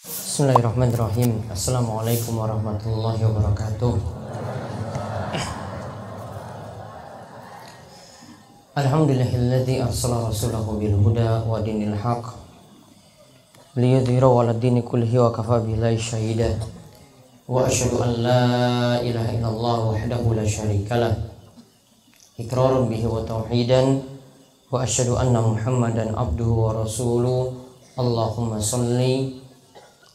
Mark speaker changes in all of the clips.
Speaker 1: Bismillahirrahmanirrahim. Assalamualaikum warahmatullahi wabarakatuh. Alhamdulillahilladzi arsala rasulahu bil huda wa dinil haq liyudhhirahu 'ala dini kullihi wa kafa billahi shahida. Wa asyhadu an la ilaha illallah wahdahu la syarikalah iqrarun bihi wa tauhidan wa asyhadu anna Muhammadan abduhu wa rasuluh. Allahumma shalli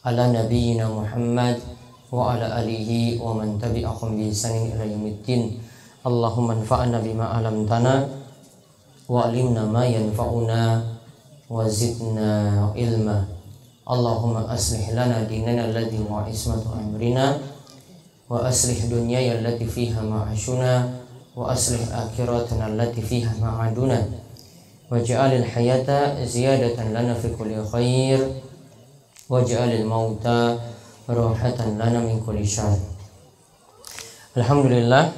Speaker 1: ala nabiyyina Muhammad wa ala alihi wa man tabi'ahum bi ihsanin ila yaumiddin. Allahumma anfa'na bima 'allamtana wa 'allimna ma yanfa'una wa zidna ilma. Allahumma aslih lana dinana alladhi huwa ismatu amrina wa aslih dunyaya allati fiha ma'ashuna wa aslih akhiratana allati fiha ma'aduna waj'alil hayata ziyadatan lana fi kulli khair waj'alil mauta rahatan lana min kulli syarr. Alhamdulillah,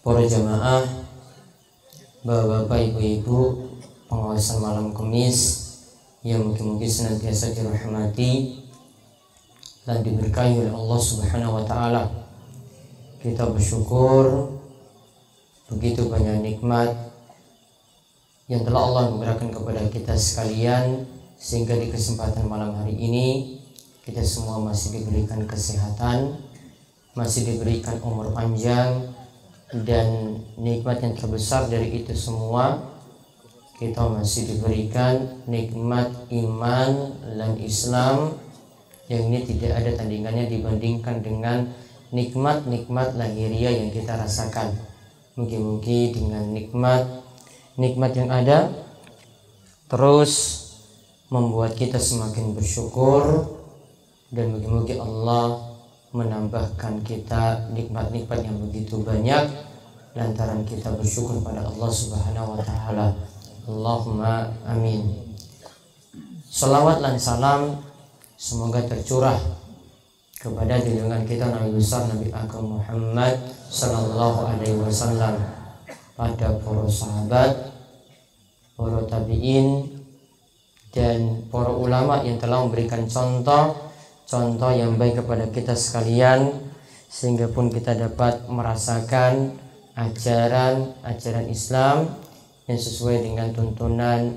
Speaker 1: para jamaah, bapak-bapak, ibu-ibu, pengawasan malam Kamis yang mungkin senantiasa dirahmati dan diberkahi oleh Allah Subhanahu wa taala. Kita bersyukur begitu banyak nikmat yang telah Allah memberikan kepada kita sekalian, sehingga di kesempatan malam hari ini kita semua masih diberikan kesehatan, masih diberikan umur panjang, dan nikmat yang terbesar dari itu semua, kita masih diberikan nikmat iman dan Islam yang ini tidak ada tandingannya dibandingkan dengan nikmat-nikmat lahiriah yang kita rasakan. Mungkin-mungkin dengan nikmat yang ada terus membuat kita semakin bersyukur, dan mungkin Allah menambahkan kita nikmat-nikmat yang begitu banyak lantaran kita bersyukur pada Allah Subhanahu wa taala. Allahumma amin. Salawat dan salam semoga tercurah kepada junjungan kita Nabi besar Nabi Agung Muhammad sallallahu alaihi wasallam, pada para sahabat, para tabi'in, dan para ulama yang telah memberikan contoh yang baik kepada kita sekalian, sehingga pun kita dapat merasakan ajaran Islam yang sesuai dengan tuntunan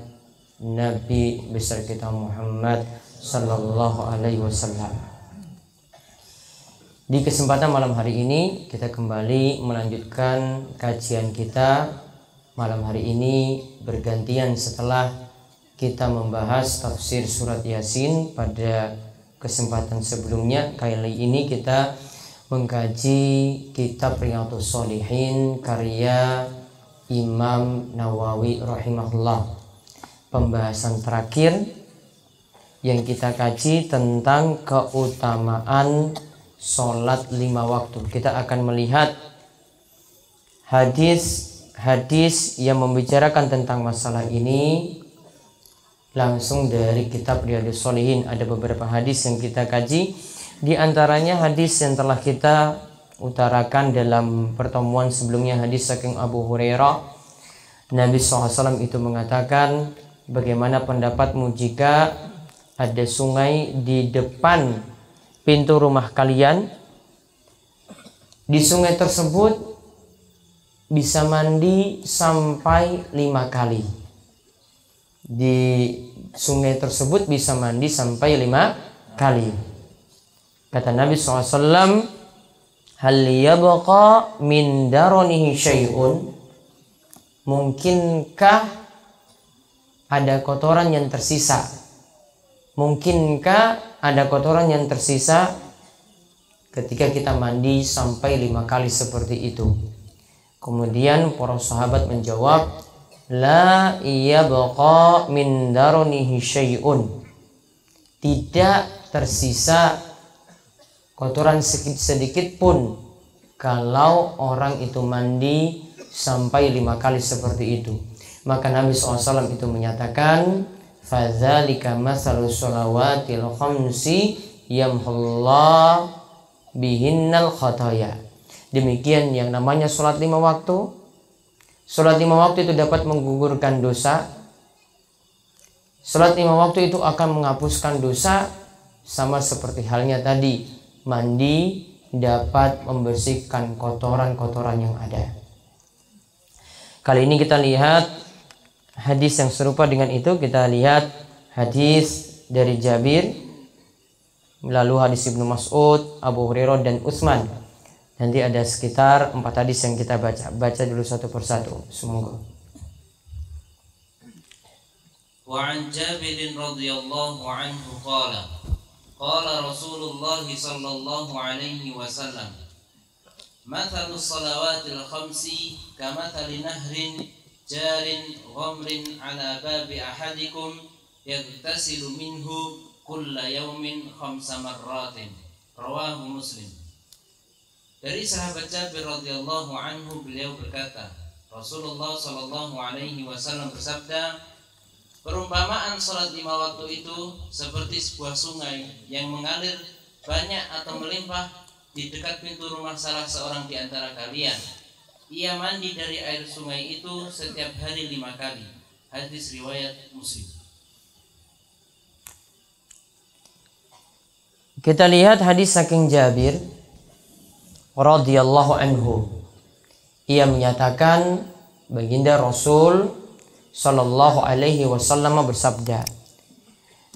Speaker 1: Nabi besar kita Muhammad sallallahu alaihi wasallam. Di kesempatan malam hari ini kita kembali melanjutkan kajian kita. Malam hari ini bergantian setelah kita membahas tafsir surat Yasin pada kesempatan sebelumnya. Kali ini kita mengkaji kitab Riyadhus Shalihin karya Imam Nawawi rahimahullah. Pembahasan terakhir yang kita kaji tentang keutamaan sholat 5 waktu. Kita akan melihat hadis yang membicarakan tentang masalah ini langsung dari kitab Riyadhus Shalihin. Ada beberapa hadis yang kita kaji, di antaranya hadis yang telah kita utarakan dalam pertemuan sebelumnya, hadis saking Abu Hurairah. Nabi SAW itu mengatakan, bagaimana pendapatmu jika ada sungai di depan pintu rumah kalian, di sungai tersebut bisa mandi sampai 5 kali. Di sungai tersebut bisa mandi sampai 5 kali. Kata Nabi SAW, hal yabqa min daronihi syai'un, mungkinkah ada kotoran yang tersisa? Mungkinkah ada kotoran yang tersisa ketika kita mandi sampai 5 kali seperti itu? Kemudian para sahabat menjawab, la yabqa min daronihi syai'un, tidak tersisa kotoran sedikit pun kalau orang itu mandi sampai 5 kali seperti itu. Maka Nabi SAW itu menyatakan, fadzalika masalus shalawatil khamsi yamhullah bihinnal khataya. Demikian yang namanya sholat 5 waktu. Sholat 5 waktu itu dapat menggugurkan dosa Salat 5 waktu itu akan menghapuskan dosa, sama seperti halnya tadi mandi dapat membersihkan kotoran-kotoran yang ada. Kali ini kita lihat hadis yang serupa dengan itu. Kita lihat hadis dari Jabir, lalu hadis Ibnu Mas'ud, Abu Hurairah dan Utsman. Nanti ada sekitar 4 hadis yang kita baca. Baca dulu satu persatu. Semoga.
Speaker 2: وعن جابر رضي الله عنه قال قال رسول الله صلى الله عليه وسلم مثل الصلوات الخمس كمثل نهر جار غمر على باب أحدكم يغتسل منه كل يوم 5 مرات رواه مسلم. Dari sahabat Jabir radhiyallahu anhu, beliau berkata, Rasulullah sallallahu alaihi wasallam bersabda, perumpamaan salat 5 waktu itu seperti sebuah sungai yang mengalir banyak atau melimpah di dekat pintu rumah salah seorang di antara kalian. Ia mandi dari air sungai itu setiap hari 5 kali. Hadis riwayat Muslim.
Speaker 1: Kita lihat hadis saking Jabir radhiyallahu anhu. Ia menyatakan baginda Rasul sallallahu alaihi wasallam bersabda,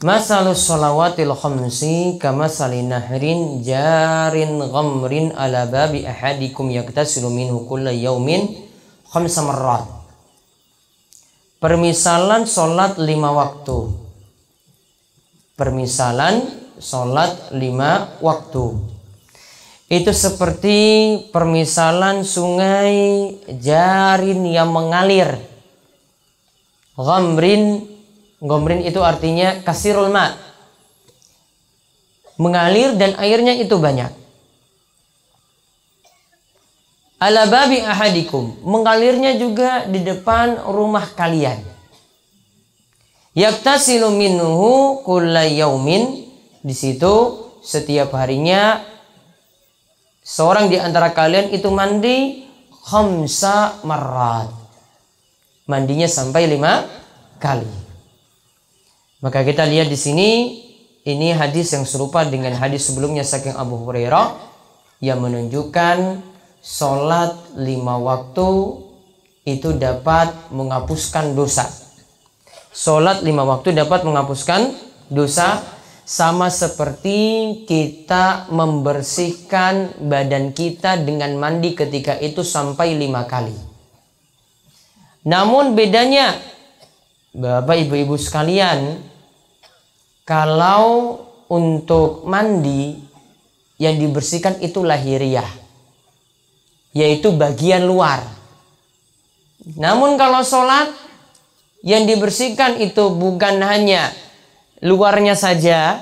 Speaker 1: Masalus salawatil khamsi kamasali nahrin jarin ghamrin ala babi ahadikum yaktasilu minhu kulla yaumin 5 marrat. Permisalan salat 5 waktu. Permisalan salat 5 waktu. Itu seperti permisalan sungai jarin yang mengalir. Ghamrin itu artinya kasirul ma, mengalir dan airnya itu banyak. Ala babi ahadikum, mengalirnya juga di depan rumah kalian. Yaktasilu minhu kulla yaumin, di situ setiap harinya seorang di antara kalian itu mandi 5 marrat. Mandinya sampai 5 kali. Maka kita lihat di sini, ini hadis yang serupa dengan hadis sebelumnya saking Abu Hurairah yang menunjukkan sholat 5 waktu itu dapat menghapuskan dosa. Sholat 5 waktu dapat menghapuskan dosa, sama seperti kita membersihkan badan kita dengan mandi ketika itu sampai 5 kali. Namun bedanya, Bapak Ibu-Ibu sekalian, kalau untuk mandi yang dibersihkan itu lahiriah, yaitu bagian luar. Namun kalau sholat yang dibersihkan itu bukan hanya luarnya saja,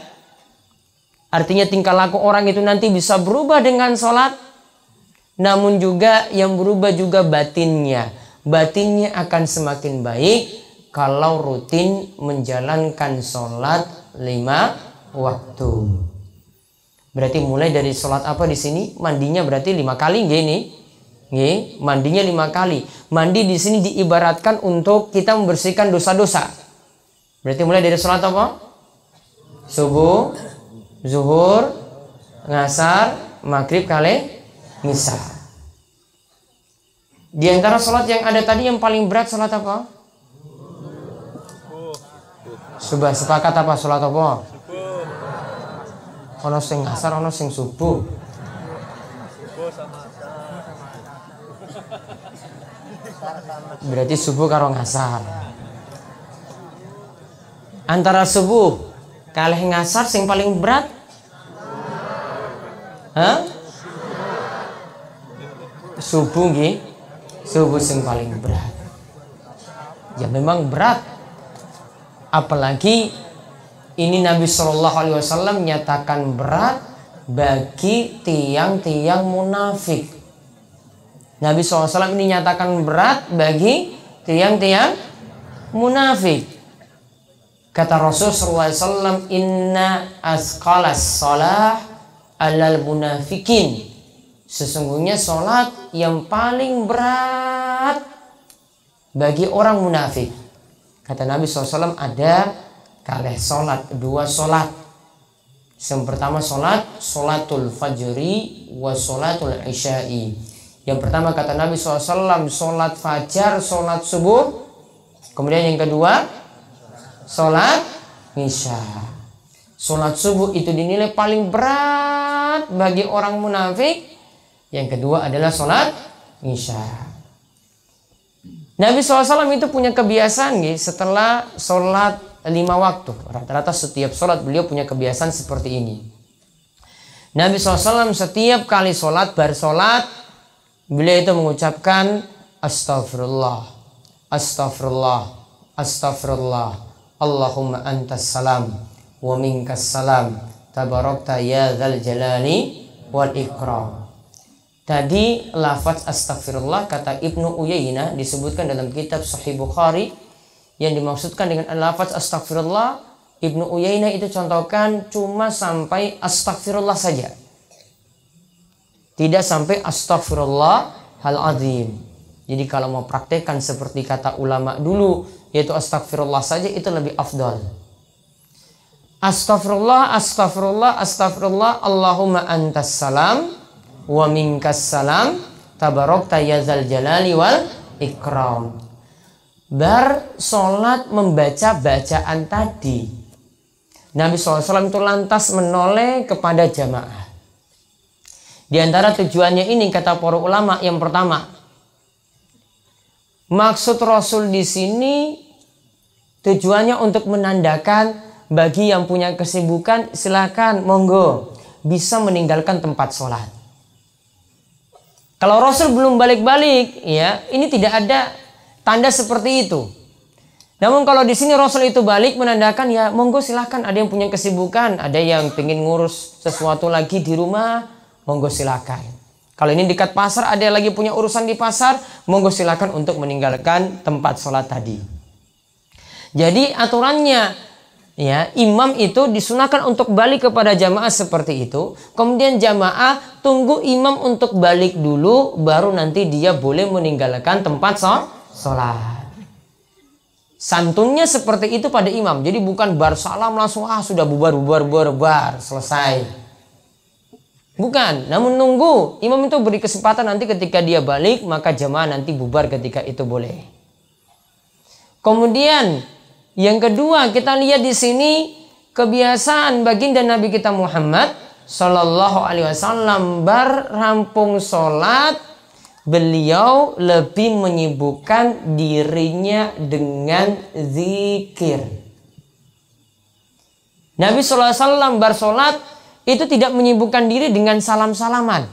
Speaker 1: artinya tingkah laku orang itu nanti bisa berubah dengan sholat, namun juga yang berubah juga batinnya. Batinnya akan semakin baik kalau rutin menjalankan sholat 5 waktu. Berarti mulai dari sholat apa di sini? Mandinya berarti 5 kali, gini. Mandinya 5 kali. Mandi di sini diibaratkan untuk kita membersihkan dosa-dosa. Berarti mulai dari sholat apa? Subuh, zuhur, ngasar, maghrib, isya. Di antara sholat yang ada tadi yang paling berat sholat apa? Subuh. Sepakat apa sholat apa? Ono sing ngasar, ono sing subuh. Berarti subuh karo ngasar. Antara subuh kalih ngasar sing paling berat? Hah? Subuh nggih. Subuh sing paling berat. Ya memang berat. Apalagi ini Nabi Shallallahu Alaihi Wasallam menyatakan berat bagi tiang-tiang munafik. Nabi SAW ini nyatakan berat bagi tiang-tiang munafik. Kata Rasul SAW, Inna asqalas salah alal munafikin. Sesungguhnya sholat yang paling berat bagi orang munafik. Kata Nabi SAW, ada kalih sholat, 2 sholat. Yang pertama sholatul fajri wa sholatul isya'i. Yang pertama kata Nabi SAW sholat fajar, sholat subuh. Kemudian yang kedua sholat isya. Sholat subuh itu dinilai paling berat bagi orang munafik. Yang kedua adalah sholat isya. Nabi SAW itu punya kebiasaan setelah sholat 5 waktu. Rata-rata setiap sholat beliau punya kebiasaan seperti ini. Nabi SAW setiap kali sholat, bersolat, beliau itu mengucapkan Astaghfirullah, Astaghfirullah, Astaghfirullah, Allahumma antas salam wa minkas salam, tabarakta ya dzal jalali wal ikram. Tadi lafaz astaghfirullah kata Ibnu Uyainah disebutkan dalam kitab Sahih Bukhari. Yang dimaksudkan dengan lafaz astaghfirullah, Ibnu Uyainah itu contohkan cuma sampai astaghfirullah saja. Tidak sampai astaghfirullah hal azim. Jadi kalau mau praktekkan seperti kata ulama dulu, yaitu astaghfirullah saja, itu lebih afdal. Astaghfirullah, astaghfirullah, astaghfirullah, Allahumma antas salam wa minkas salam, tabarakta ya dzal jalali wal ikram. Sholat membaca bacaan tadi, Nabi SAW itu lantas menoleh kepada jamaah. Di antara tujuannya ini kata para ulama, yang pertama, maksud Rasul di sini tujuannya untuk menandakan bagi yang punya kesibukan silakan monggo bisa meninggalkan tempat sholat. Kalau Rasul belum balik-balik, ya ini tidak ada tanda seperti itu. Namun kalau di sini Rasul itu balik menandakan ya monggo silakan, ada yang punya kesibukan, ada yang pengen ngurus sesuatu lagi di rumah, monggo silakan. Kalau ini dekat pasar, ada yang lagi punya urusan di pasar, monggo silakan untuk meninggalkan tempat sholat tadi. Jadi aturannya ya imam itu disunahkan untuk balik kepada jamaah seperti itu. Kemudian jamaah tunggu imam untuk balik dulu, baru nanti dia boleh meninggalkan tempat sholat. Santunnya seperti itu pada imam. Jadi bukan bar salam langsung sudah bubar selesai. Bukan, namun nunggu imam itu beri kesempatan nanti ketika dia balik, maka jamaah nanti bubar ketika itu boleh. Kemudian yang kedua kita lihat di sini kebiasaan baginda Nabi kita Muhammad Sallallahu Alaihi Wasallam rampung sholat, beliau lebih menyibukkan dirinya dengan zikir. Nabi Sallallahu Alaihi Wasallam bersolat itu tidak menyibukkan diri dengan salam-salaman.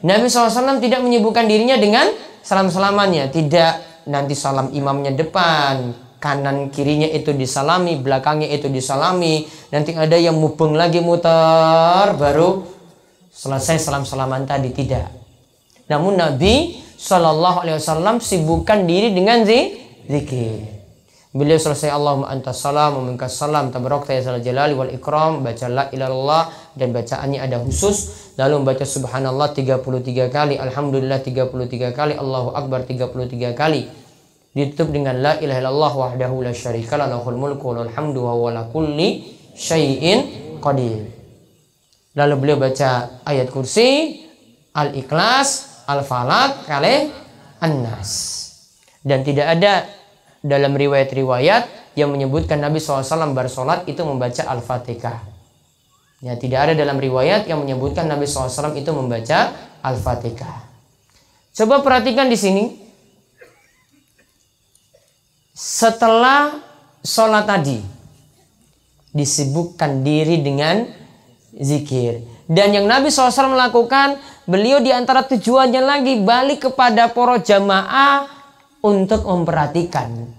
Speaker 1: Nabi SAW tidak menyibukkan dirinya dengan salam-salamannya. Tidak nanti salam imamnya depan, kanan kirinya itu disalami, belakangnya itu disalami. Nanti ada yang mubeng lagi muter, baru selesai salam-salaman tadi. Tidak. Namun Nabi SAW sibukkan diri dengan zikir. Beliau selesai Allahumma antas salam wa minkas salam tabarakta ya dzal jalali wal ikram, baca la ilaha illallah dan bacaannya ada khusus, lalu membaca subhanallah 33 kali, alhamdulillah 33 kali, Allahu akbar 33 kali. Ditutup dengan la ilaha illallah wahdahu la syarika lahu lahul mulku wa lahul hamdu wa huwa ala kulli syai'in qadir. Lalu beliau baca ayat kursi, al-ikhlas, al-falaq, kalih an-nas. Dan tidak ada dalam riwayat-riwayat yang menyebutkan Nabi SAW bersolat itu membaca Al-Fatihah. Ya, tidak ada dalam riwayat yang menyebutkan Nabi SAW itu membaca Al-Fatihah. Coba perhatikan di sini. Setelah sholat tadi, disibukkan diri dengan zikir. Dan yang Nabi SAW melakukan, beliau diantara tujuannya lagi balik kepada para jamaah untuk memperhatikan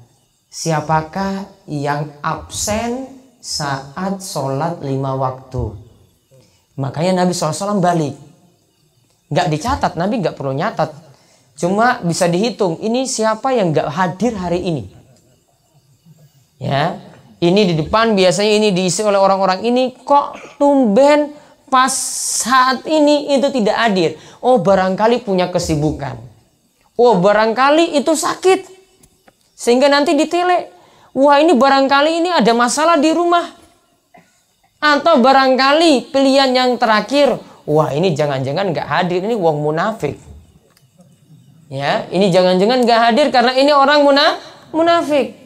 Speaker 1: siapakah yang absen saat sholat 5 waktu. Makanya Nabi SAW balik. Gak dicatat, Nabi gak perlu nyatat. Cuma bisa dihitung, ini siapa yang gak hadir hari ini. Ya, ini di depan biasanya ini diisi oleh orang-orang ini, kok tumben pas saat ini itu tidak hadir. Oh, barangkali punya kesibukan. Oh, barangkali itu sakit sehingga nanti ditile. wah ini barangkali ini ada masalah di rumah. Atau barangkali pilihan yang terakhir, wah ini jangan-jangan nggak hadir, ini wong munafik. Ya, ini jangan-jangan nggak hadir karena ini orang munafik.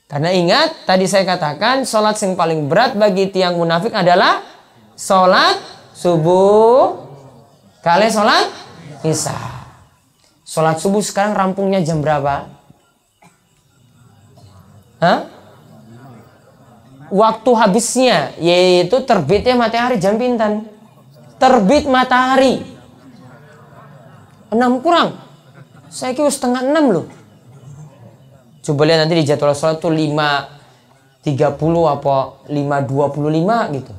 Speaker 1: Karena ingat, tadi saya katakan sholat yang paling berat bagi tiang munafik adalah sholat subuh kali sholat isya. Sholat subuh sekarang rampungnya jam berapa? Hah? Waktu habisnya yaitu terbitnya matahari jam pinten? Terbit matahari 6 kurang. Saya kira setengah 6 loh. Coba lihat nanti di jadwal sholat tuh 5.30 apa 5.25 gitu.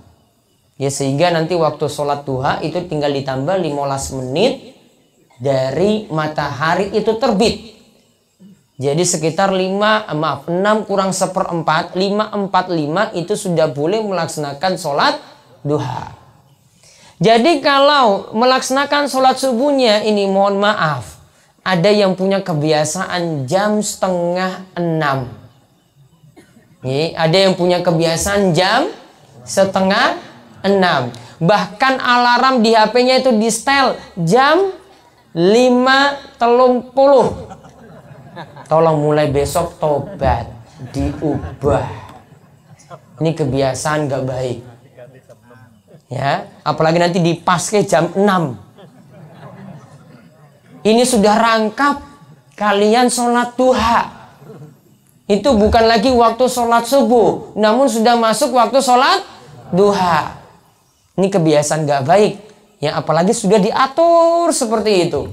Speaker 1: Ya sehingga nanti waktu sholat duha itu tinggal ditambah 15 menit dari matahari itu terbit. Jadi sekitar 6 kurang 1/4, 5:45 itu sudah boleh melaksanakan sholat duha. Jadi kalau melaksanakan sholat subuhnya ini mohon maaf, ada yang punya kebiasaan jam 5:30. Ada yang punya kebiasaan jam 5:30. Bahkan alarm di HP-nya itu di setel jam 5:30. Tolong mulai besok tobat, diubah. Ini kebiasaan gak baik. Ya, apalagi nanti dipaske jam 6. Ini sudah rangkap kalian sholat duha. Itu bukan lagi waktu sholat subuh, namun sudah masuk waktu sholat duha. Ini kebiasaan gak baik. Ya, apalagi sudah diatur seperti itu.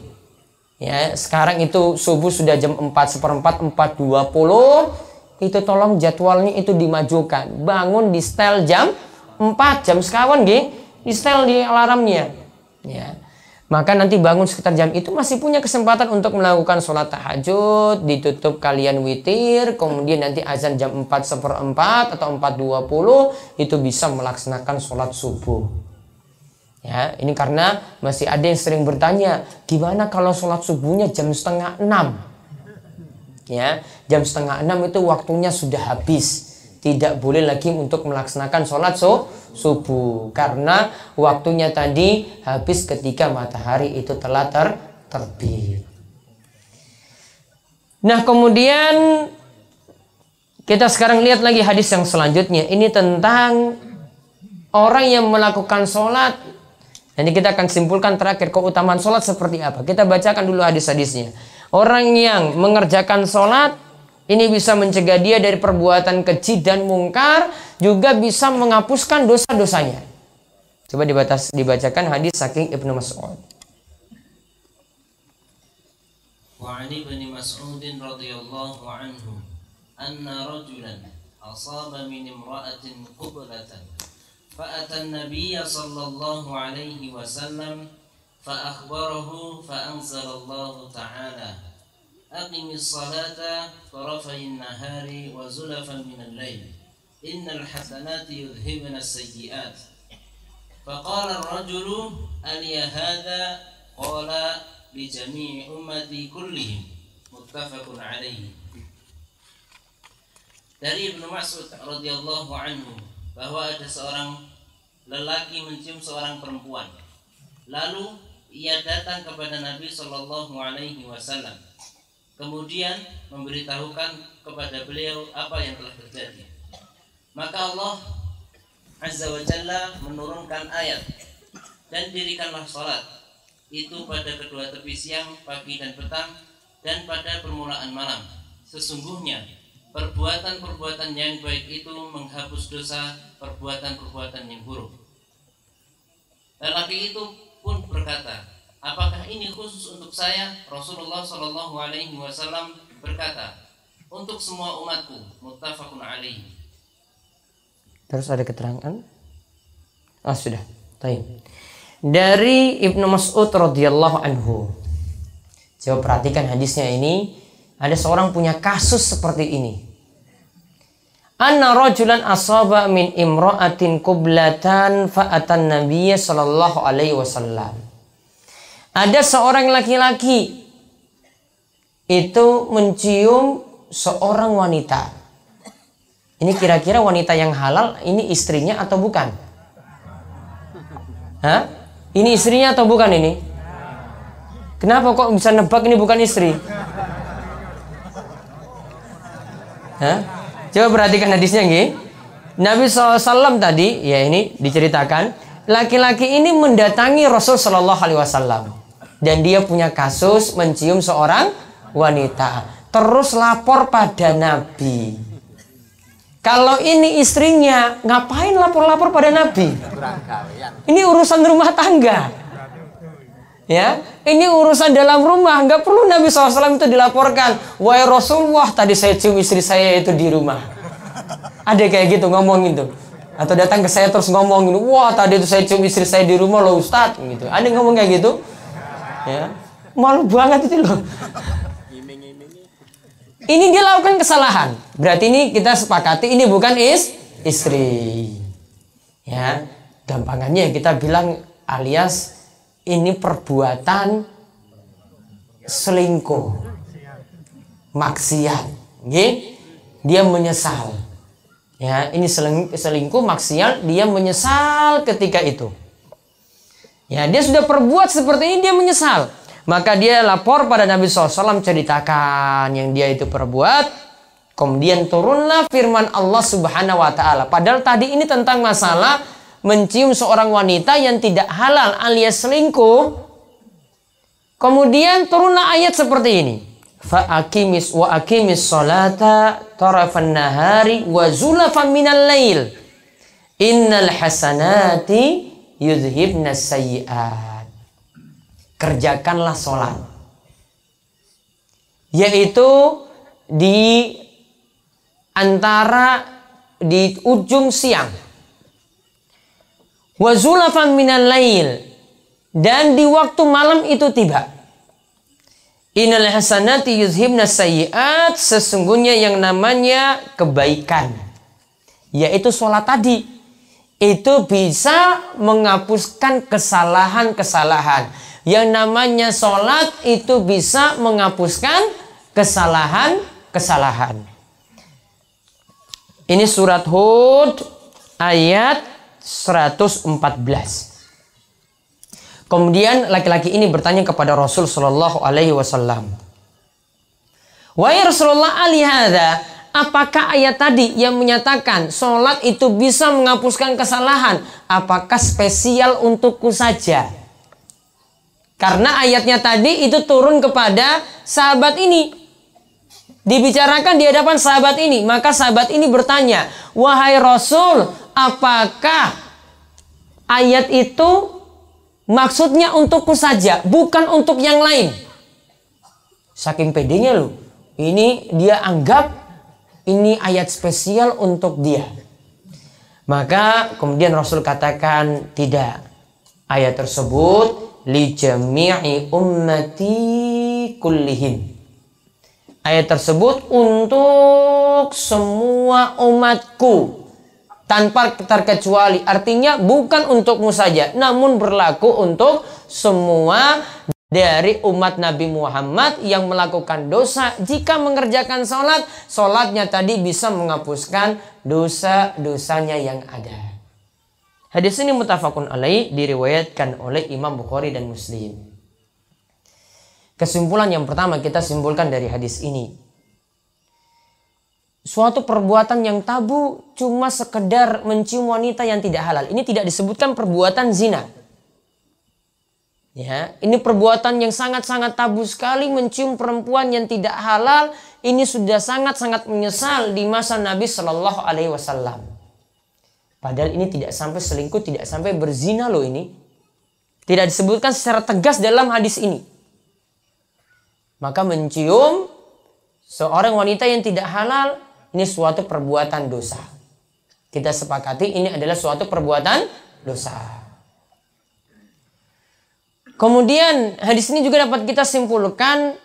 Speaker 1: Ya, sekarang itu subuh sudah jam 4:15, 4:20. Itu tolong jadwalnya itu dimajukan. Bangun di setel jam 4, jam sekawan nggih, di setel di alarmnya. Ya. Maka nanti bangun sekitar jam itu masih punya kesempatan untuk melakukan sholat tahajud, ditutup kalian witir, kemudian nanti azan jam 4:15 atau 4:20 itu bisa melaksanakan sholat subuh. Ya, ini karena masih ada yang sering bertanya, gimana kalau sholat subuhnya jam 5:30? Ya, jam 5:30 itu waktunya sudah habis. Tidak boleh lagi untuk melaksanakan sholat subuh. Karena waktunya tadi habis ketika matahari itu telah terbit. Nah, kemudian kita sekarang lihat lagi hadis yang selanjutnya. Ini tentang orang yang melakukan sholat. Nanti kita akan simpulkan terakhir keutamaan sholat seperti apa. Kita bacakan dulu hadis-hadisnya. Orang yang mengerjakan sholat ini bisa mencegah dia dari perbuatan keji dan mungkar, juga bisa menghapuskan dosa-dosanya. Coba dibacakan hadis saking Ibnu Mas'ud.
Speaker 2: Wa 'an Ibnu Mas'ud radhiyallahu anhu anna rajulan asaba min imra'atin qublatan فأتى النبي صلى الله عليه وسلم فأخبره فأنزل الله تعالى أقم الصلاة طرفي النهار وزلفا من الليل إن الحسنات يذهبن السيئات فقال الرجل ألي هذا قال لجميع أمتي كلهم متفق عليه. Dari Ibnu Mas'ud radhiyallahu anhu bahwa ada seorang lelaki mencium seorang perempuan. Lalu ia datang kepada Nabi Shallallahu Alaihi Wasallam. Kemudian memberitahukan kepada beliau apa yang telah terjadi. Maka Allah Azza wa Jalla menurunkan ayat, dan dirikanlah salat itu pada kedua tepi siang, pagi dan petang, dan pada permulaan malam. Sesungguhnya perbuatan-perbuatan yang baik itu menghapus dosa perbuatan-perbuatan yang buruk. Lelaki itu pun berkata, apakah ini khusus untuk saya? Rasulullah Shallallahu Alaihi Wasallam berkata, untuk semua umatku. Muttafaqun alaihi.
Speaker 1: Terus ada keterangan? Sudah. Baik. Dari Ibnu Mas'ud radhiyallahu anhu. Coba perhatikan hadisnya ini. Ada seorang punya kasus seperti ini. Anna rajulan asaba min imra'atin qublatan fa'atan nabiyya sallallahu alaihi wasallam. Ada seorang laki-laki itu mencium seorang wanita. Ini kira-kira wanita yang halal ini istrinya atau bukan? Hah? Ini istrinya atau bukan ini? Kenapa kok bisa nebak ini bukan istri? Hah? Coba perhatikan hadisnya nggih. Nabi SAW tadi, ya ini diceritakan, laki-laki ini mendatangi Rasul Shallallahu Alaihi Wasallam dan dia punya kasus mencium seorang wanita, terus lapor pada Nabi. Kalau ini istrinya, ngapain lapor-lapor pada Nabi? Ini urusan rumah tangga, ya. Ini urusan dalam rumah, nggak perlu Nabi SAW itu dilaporkan. Wahai Rasulullah, tadi saya cium istri saya itu di rumah. Ada kayak gitu ngomong gitu. Atau datang ke saya terus ngomong gitu, wah tadi itu saya cium istri saya di rumah loh Ustadz gitu. Ada yang ngomong kayak gitu? Ya, malu banget itu loh. Ini dia lakukan kesalahan. Berarti ini kita sepakati ini bukan istri. Ya, gampangannya kita bilang alias ini perbuatan selingkuh, maksiat. Dia menyesal. Ya, ini selingkuh, maksiat, dia menyesal ketika itu. Ya, dia sudah perbuat seperti ini, dia menyesal. Maka dia lapor pada Nabi SAW, ceritakan yang dia itu perbuat. Kemudian turunlah firman Allah Subhanahu wa Ta'ala. Padahal tadi ini tentang masalah mencium seorang wanita yang tidak halal alias selingkuh. Kemudian turunlah ayat seperti ini. Fa'akimis wa akimis salata tarafan nahari wa zulafan minal lail. Innal hasanati yudhibna sayyi'at. Kerjakanlah sholat, yaitu di antara di ujung siang, wa zulafan minal lail, dan di waktu malam itu tiba. Innal hasanati yuzhibna sayyi'at, sesungguhnya yang namanya kebaikan, yaitu sholat tadi, itu bisa menghapuskan kesalahan-kesalahan. Yang namanya sholat itu bisa menghapuskan kesalahan-kesalahan. Ini surat Hud ayat 114. Kemudian laki-laki ini bertanya kepada Rasul Shallallahu Alaihi Wasallam, wahai Rasulullah, alihada, apakah ayat tadi yang menyatakan sholat itu bisa menghapuskan kesalahan, apakah spesial untukku saja? Karena ayatnya tadi itu turun kepada sahabat ini, dibicarakan di hadapan sahabat ini. Maka sahabat ini bertanya, wahai Rasul, apakah ayat itu maksudnya untukku saja, bukan untuk yang lain? Saking pedenya loh. Ini dia anggap ini ayat spesial untuk dia. Maka kemudian Rasul katakan tidak. Ayat tersebut li jami'i ummati kullihim. Ayat tersebut untuk semua umatku tanpa terkecuali, artinya bukan untukmu saja, namun berlaku untuk semua dari umat Nabi Muhammad yang melakukan dosa. Jika mengerjakan sholat, sholatnya tadi bisa menghapuskan dosa-dosanya yang ada. Hadis ini muttafaqun alaih, diriwayatkan oleh Imam Bukhari dan Muslim. Kesimpulan yang pertama kita simpulkan dari hadis ini, suatu perbuatan yang tabu cuma sekedar mencium wanita yang tidak halal. Ini tidak disebutkan perbuatan zina. Ya, ini perbuatan yang sangat-sangat tabu sekali, mencium perempuan yang tidak halal. Ini sudah sangat-sangat menyesal di masa Nabi Shallallahu Alaihi Wasallam. Padahal ini tidak sampai selingkuh, tidak sampai berzina loh ini. Tidak disebutkan secara tegas dalam hadis ini. Maka mencium seorang wanita yang tidak halal, ini suatu perbuatan dosa. Kita sepakati ini adalah suatu perbuatan dosa. Kemudian hadis ini juga dapat kita simpulkan,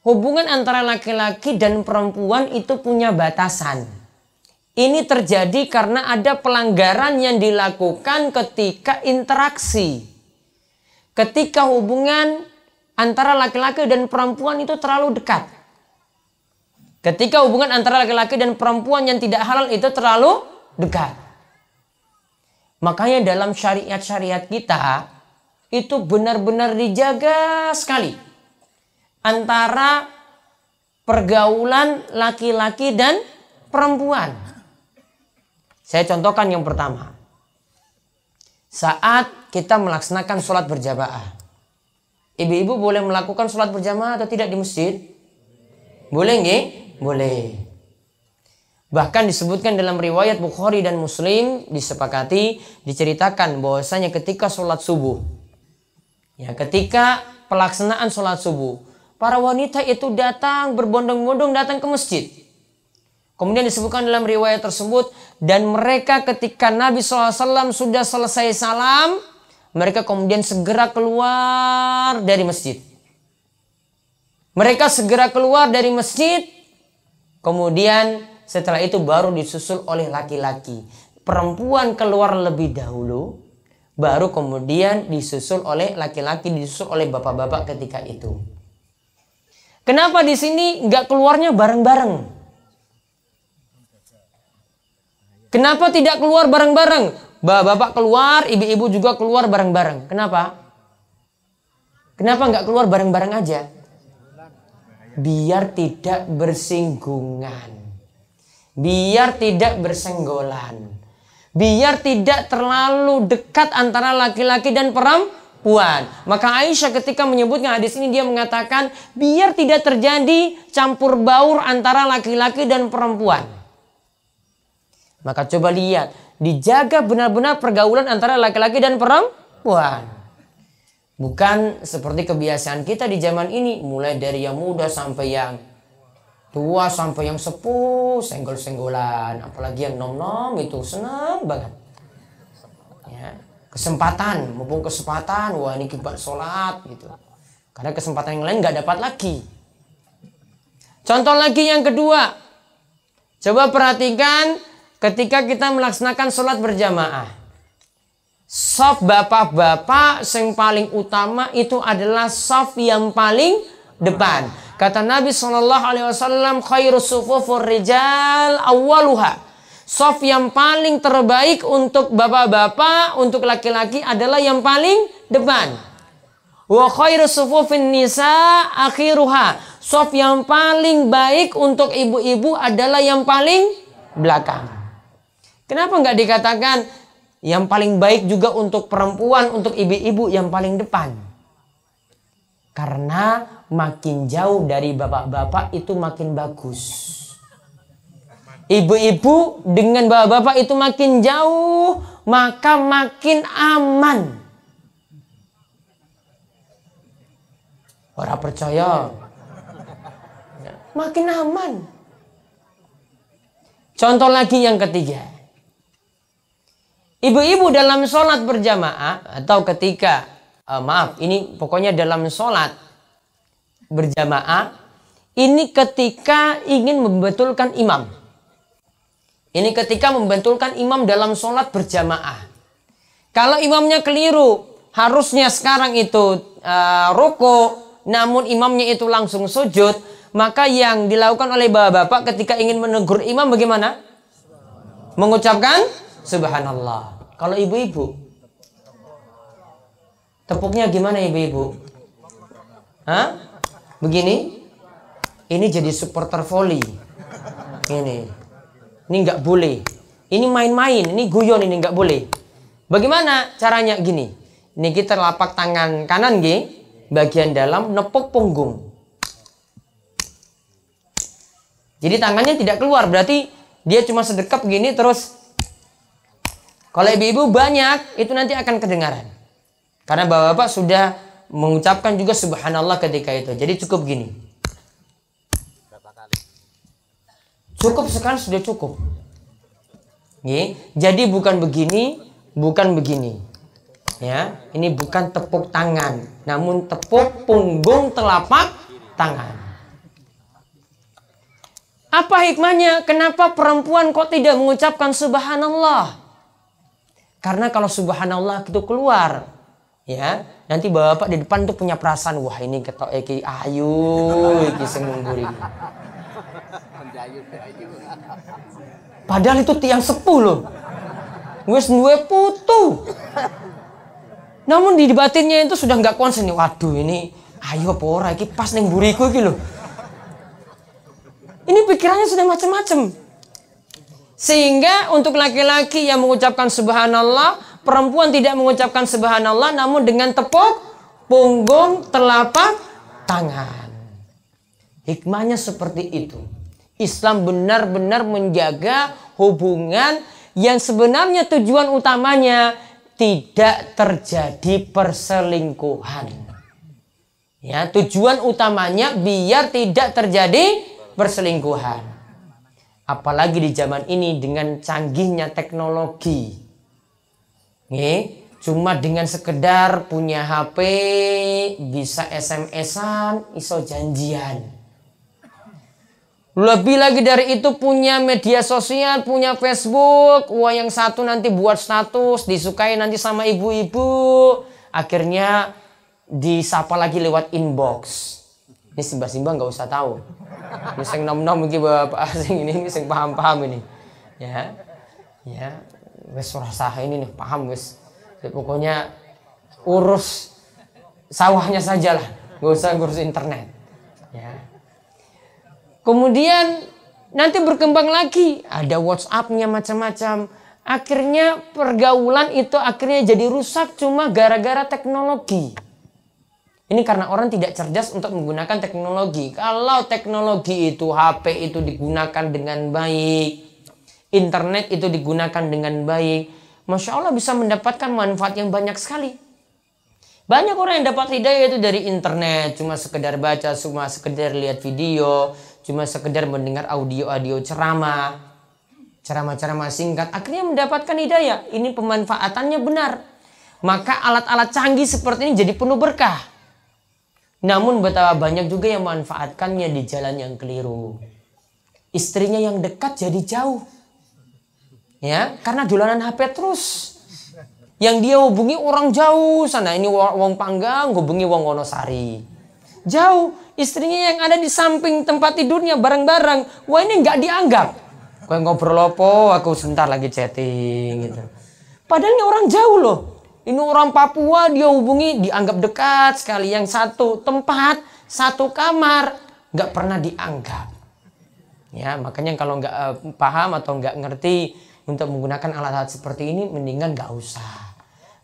Speaker 1: hubungan antara laki-laki dan perempuan itu punya batasan. Ini terjadi karena ada pelanggaran yang dilakukan ketika interaksi. Ketika hubungan antara laki-laki dan perempuan itu terlalu dekat. Ketika hubungan antara laki-laki dan perempuan yang tidak halal itu terlalu dekat. Makanya dalam syariat-syariat kita itu benar-benar dijaga sekali antara pergaulan laki-laki dan perempuan. Saya contohkan yang pertama. Saat kita melaksanakan sholat berjamaah, ibu-ibu boleh melakukan sholat berjamaah atau tidak di masjid? Boleh nggih? Boleh. Bahkan disebutkan dalam riwayat Bukhari dan Muslim, disepakati, diceritakan bahwasanya ketika sholat subuh, ya, ketika pelaksanaan sholat subuh, para wanita itu datang berbondong-bondong datang ke masjid. Kemudian disebutkan dalam riwayat tersebut, dan mereka ketika Nabi SAW sudah selesai salam, mereka kemudian segera keluar dari masjid. Mereka segera keluar dari masjid, kemudian setelah itu baru disusul oleh laki-laki. Perempuan keluar lebih dahulu, baru kemudian disusul oleh laki-laki, disusul oleh bapak-bapak ketika itu. Kenapa di sini nggak keluarnya bareng-bareng? Kenapa tidak keluar bareng-bareng? Bapak-bapak keluar, ibu-ibu juga keluar bareng-bareng. Kenapa? Kenapa nggak keluar bareng-bareng aja? Biar tidak bersinggungan. Biar tidak bersenggolan. Biar tidak terlalu dekat antara laki-laki dan perempuan. Maka Aisyah ketika menyebutkan hadis ini, dia mengatakan biar tidak terjadi campur baur antara laki-laki dan perempuan. Maka coba lihat, dijaga benar-benar pergaulan antara laki-laki dan perempuan. Bukan seperti kebiasaan kita di zaman ini, mulai dari yang muda sampai yang tua sampai yang sepuh, senggol-senggolan. Apalagi yang nom-nom itu senang banget. Ya, kesempatan, mumpung kesempatan, wah ini kibat sholat gitu. Karena kesempatan yang lain nggak dapat lagi. Contoh lagi yang kedua, coba perhatikan ketika kita melaksanakan sholat berjamaah. Shaf bapak-bapak yang paling utama itu adalah shaf yang paling depan. Kata Nabi SAW, khairus sufufur rijal awwaluha. Shaf yang paling terbaik untuk bapak-bapak, untuk laki-laki adalah yang paling depan. Wa khairus sufufin nisa akhiruha. Shaf yang paling baik untuk ibu-ibu adalah yang paling belakang. Kenapa nggak dikatakan yang paling baik juga untuk perempuan, untuk ibu-ibu yang paling depan? Karena makin jauh dari bapak-bapak itu makin bagus. Ibu-ibu dengan bapak-bapak itu makin jauh, maka makin aman. Orang percaya, makin aman. Contoh lagi yang ketiga. Ibu-ibu dalam sholat berjamaah atau ketika ini pokoknya dalam sholat berjamaah, ini ketika ingin membetulkan imam. Ini ketika membetulkan imam dalam sholat berjamaah. Kalau imamnya keliru, harusnya sekarang itu ruku, namun imamnya itu langsung sujud, maka yang dilakukan oleh bapak-bapak ketika ingin menegur imam bagaimana? Mengucapkan subhanallah. Kalau ibu-ibu, tepuknya gimana ibu-ibu? Hah? Begini? Ini jadi supporter volley. Ini nggak boleh. Ini main-main, ini guyon, ini nggak boleh. Bagaimana caranya? Gini. Ini kita lapak tangan kanan, bagian dalam nepuk punggung. Jadi tangannya tidak keluar, berarti dia cuma sedekap gini terus. Kalau ibu-ibu banyak, itu nanti akan kedengaran. Karena bapak-bapak sudah mengucapkan juga subhanallah ketika itu. Jadi cukup gini. Cukup sekali sudah cukup. Jadi bukan begini, bukan begini. Ya, ini bukan tepuk tangan, namun tepuk punggung telapak tangan. Apa hikmahnya? Kenapa perempuan kok tidak mengucapkan subhanallah? Karena kalau subhanallah itu keluar, ya, nanti bapak di depan tuh punya perasaan, wah ini ketok iki ayu iki semungguri. Padahal itu tiang sepuh loh. Wis duwe putu. Namun di batinnya itu sudah nggak konsen nih. Waduh ini ayo apa ora iki pas ning buriku iki lho. Ini pikirannya sudah macam-macam. Sehingga untuk laki-laki yang mengucapkan subhanallah, perempuan tidak mengucapkan subhanallah namun dengan tepuk punggung telapak tangan. Hikmahnya seperti itu. Islam benar-benar menjaga hubungan yang sebenarnya tujuan utamanya tidak terjadi perselingkuhan. Ya, tujuan utamanya biar tidak terjadi perselingkuhan. Apalagi di zaman ini dengan canggihnya teknologi. Nih, cuma dengan sekedar punya HP, bisa SMS-an, iso janjian. Lebih lagi dari itu punya media sosial, punya Facebook. Wah, yang satu nanti buat status, disukai nanti sama ibu-ibu. Akhirnya disapa lagi lewat inbox. Ini simba-simba nggak usah tahu. Ini sing nom-nom iki bapak asing ini sing paham-paham ini. Ya. Ya, wis ora sah ini nih, paham wis. Pokoknya urus sawahnya sajalah, nggak usah ngurus internet. Ya. Kemudian nanti berkembang lagi, ada WhatsApp-nya macam-macam. Akhirnya pergaulan itu akhirnya jadi rusak cuma gara-gara teknologi. Ini karena orang tidak cerdas untuk menggunakan teknologi. Kalau teknologi itu, HP itu digunakan dengan baik, internet itu digunakan dengan baik, Masya Allah bisa mendapatkan manfaat yang banyak sekali. Banyak orang yang dapat hidayah itu dari internet, cuma sekedar baca, cuma sekedar lihat video, cuma sekedar mendengar audio-audio ceramah-ceramah singkat, akhirnya mendapatkan hidayah. Ini pemanfaatannya benar. Maka alat-alat canggih seperti ini jadi penuh berkah. Namun betapa banyak juga yang memanfaatkannya di jalan yang keliru. Istrinya yang dekat jadi jauh. Ya, karena dolanan HP terus. Yang dia hubungi orang jauh sana, ini wong Panggang, hubungi wong Wonosari. Jauh, istrinya yang ada di samping tempat tidurnya bareng-bareng. Wah, ini nggak dianggap. Kau ngobrol apa? Aku sebentar lagi chatting gitu. Padahal ini orang jauh loh. Ini orang Papua, dia hubungi dianggap dekat sekali. Yang satu tempat, satu kamar, nggak pernah dianggap. Ya, makanya kalau nggak paham atau nggak ngerti untuk menggunakan alat-alat seperti ini, mendingan nggak usah.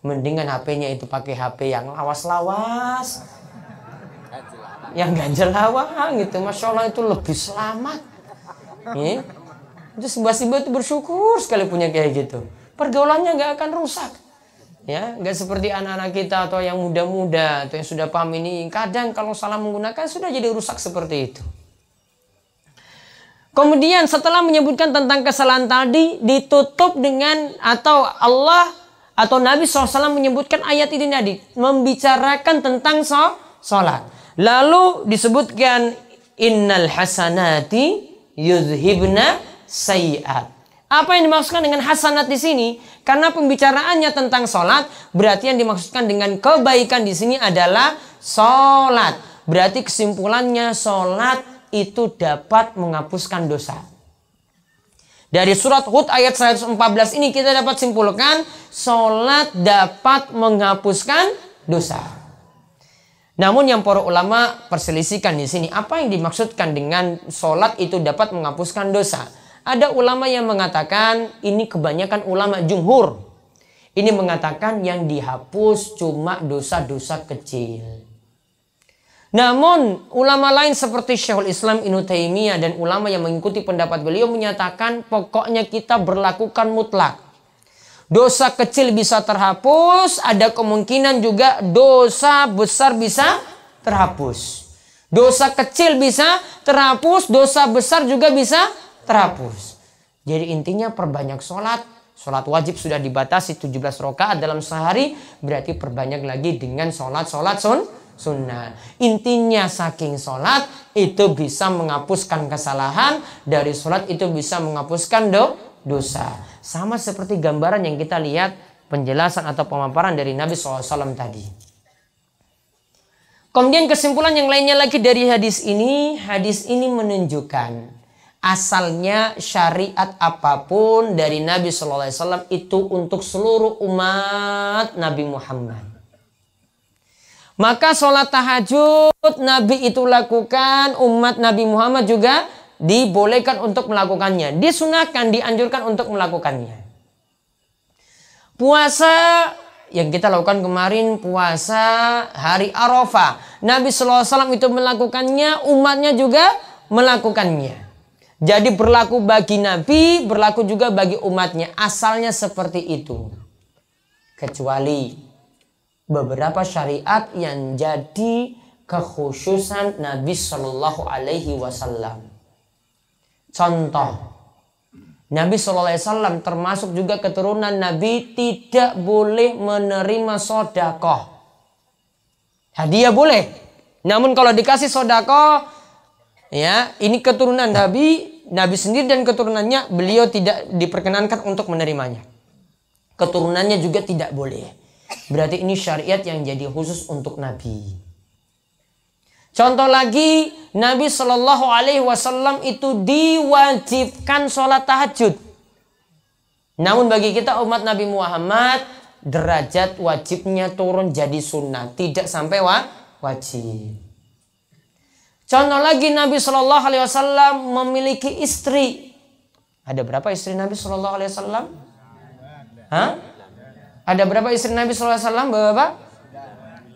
Speaker 1: Mendingan HP-nya itu pakai HP yang lawas-lawas, yang ganjel lawang gitu. Masya Allah itu lebih selamat. Ya. Itu simba-simba itu bersyukur sekali punya kayak gitu. Pergaulannya nggak akan rusak. Ya, nggak seperti anak-anak kita atau yang muda-muda atau yang sudah paham ini. Kadang kalau salah menggunakan sudah jadi rusak seperti itu. Kemudian setelah menyebutkan tentang kesalahan tadi, ditutup dengan atau Allah atau Nabi SAW menyebutkan ayat ini tadi, membicarakan tentang sholat. Lalu disebutkan innal hasanati yuzhibna sayyi'at. Apa yang dimaksudkan dengan hasanat di sini? Karena pembicaraannya tentang sholat, berarti yang dimaksudkan dengan kebaikan di sini adalah sholat. Berarti kesimpulannya sholat itu dapat menghapuskan dosa. Dari surat Hud ayat 114 ini kita dapat simpulkan sholat dapat menghapuskan dosa. Namun yang para ulama perselisihkan di sini, apa yang dimaksudkan dengan sholat itu dapat menghapuskan dosa? Ada ulama yang mengatakan, ini kebanyakan ulama jumhur. Ini mengatakan yang dihapus cuma dosa-dosa kecil. Namun ulama lain seperti Syekhul Islam Ibnu Taimiyah dan ulama yang mengikuti pendapat beliau menyatakan pokoknya kita berlakukan mutlak. Dosa kecil bisa terhapus, ada kemungkinan juga dosa besar bisa terhapus. Dosa kecil bisa terhapus, dosa besar juga bisa terhapus. Jadi intinya perbanyak sholat. Sholat wajib sudah dibatasi 17 rakaat dalam sehari. Berarti perbanyak lagi dengan sholat sunnah. Intinya saking sholat itu bisa menghapuskan kesalahan. Dari sholat itu bisa menghapuskan dosa. Sama seperti gambaran yang kita lihat penjelasan atau pemaparan dari Nabi SAW tadi. Kemudian kesimpulan yang lainnya lagi dari hadis ini menunjukkan Asalnya syariat apapun dari Nabi Sallallahu Alaihi Wasallam itu untuk seluruh umat Nabi Muhammad. Maka sholat tahajud Nabi itu lakukan, umat Nabi Muhammad juga dibolehkan untuk melakukannya. Disunahkan, dianjurkan untuk melakukannya. Puasa yang kita lakukan kemarin, puasa hari Arafah. Nabi Sallallahu Alaihi Wasallam itu melakukannya, umatnya juga melakukannya. Jadi berlaku bagi Nabi, berlaku juga bagi umatnya. Asalnya seperti itu. Kecuali beberapa syariat yang jadi kekhususan Nabi Sallallahu Alaihi Wasallam. Contoh, Nabi Sallallahu Alaihi Wasallam termasuk juga keturunan Nabi tidak boleh menerima sodakoh. Hadiah boleh, namun kalau dikasih sodakoh, ya ini keturunan Nabi sendiri dan keturunannya, beliau tidak diperkenankan untuk menerimanya. Keturunannya juga tidak boleh. Berarti ini syariat yang jadi khusus untuk Nabi. Contoh lagi, Nabi Shallallahu Alaihi Wasallam itu diwajibkan sholat tahajud. Namun bagi kita umat Nabi Muhammad, derajat wajibnya turun jadi sunnah, tidak sampai wajib. Contoh lagi, Nabi Shallallahu Alaihi Wasallam memiliki istri. Ada berapa istri Nabi Shallallahu Alaihi Wasallam? Ada berapa istri Nabi Shallallahu Alaihi Wasallam?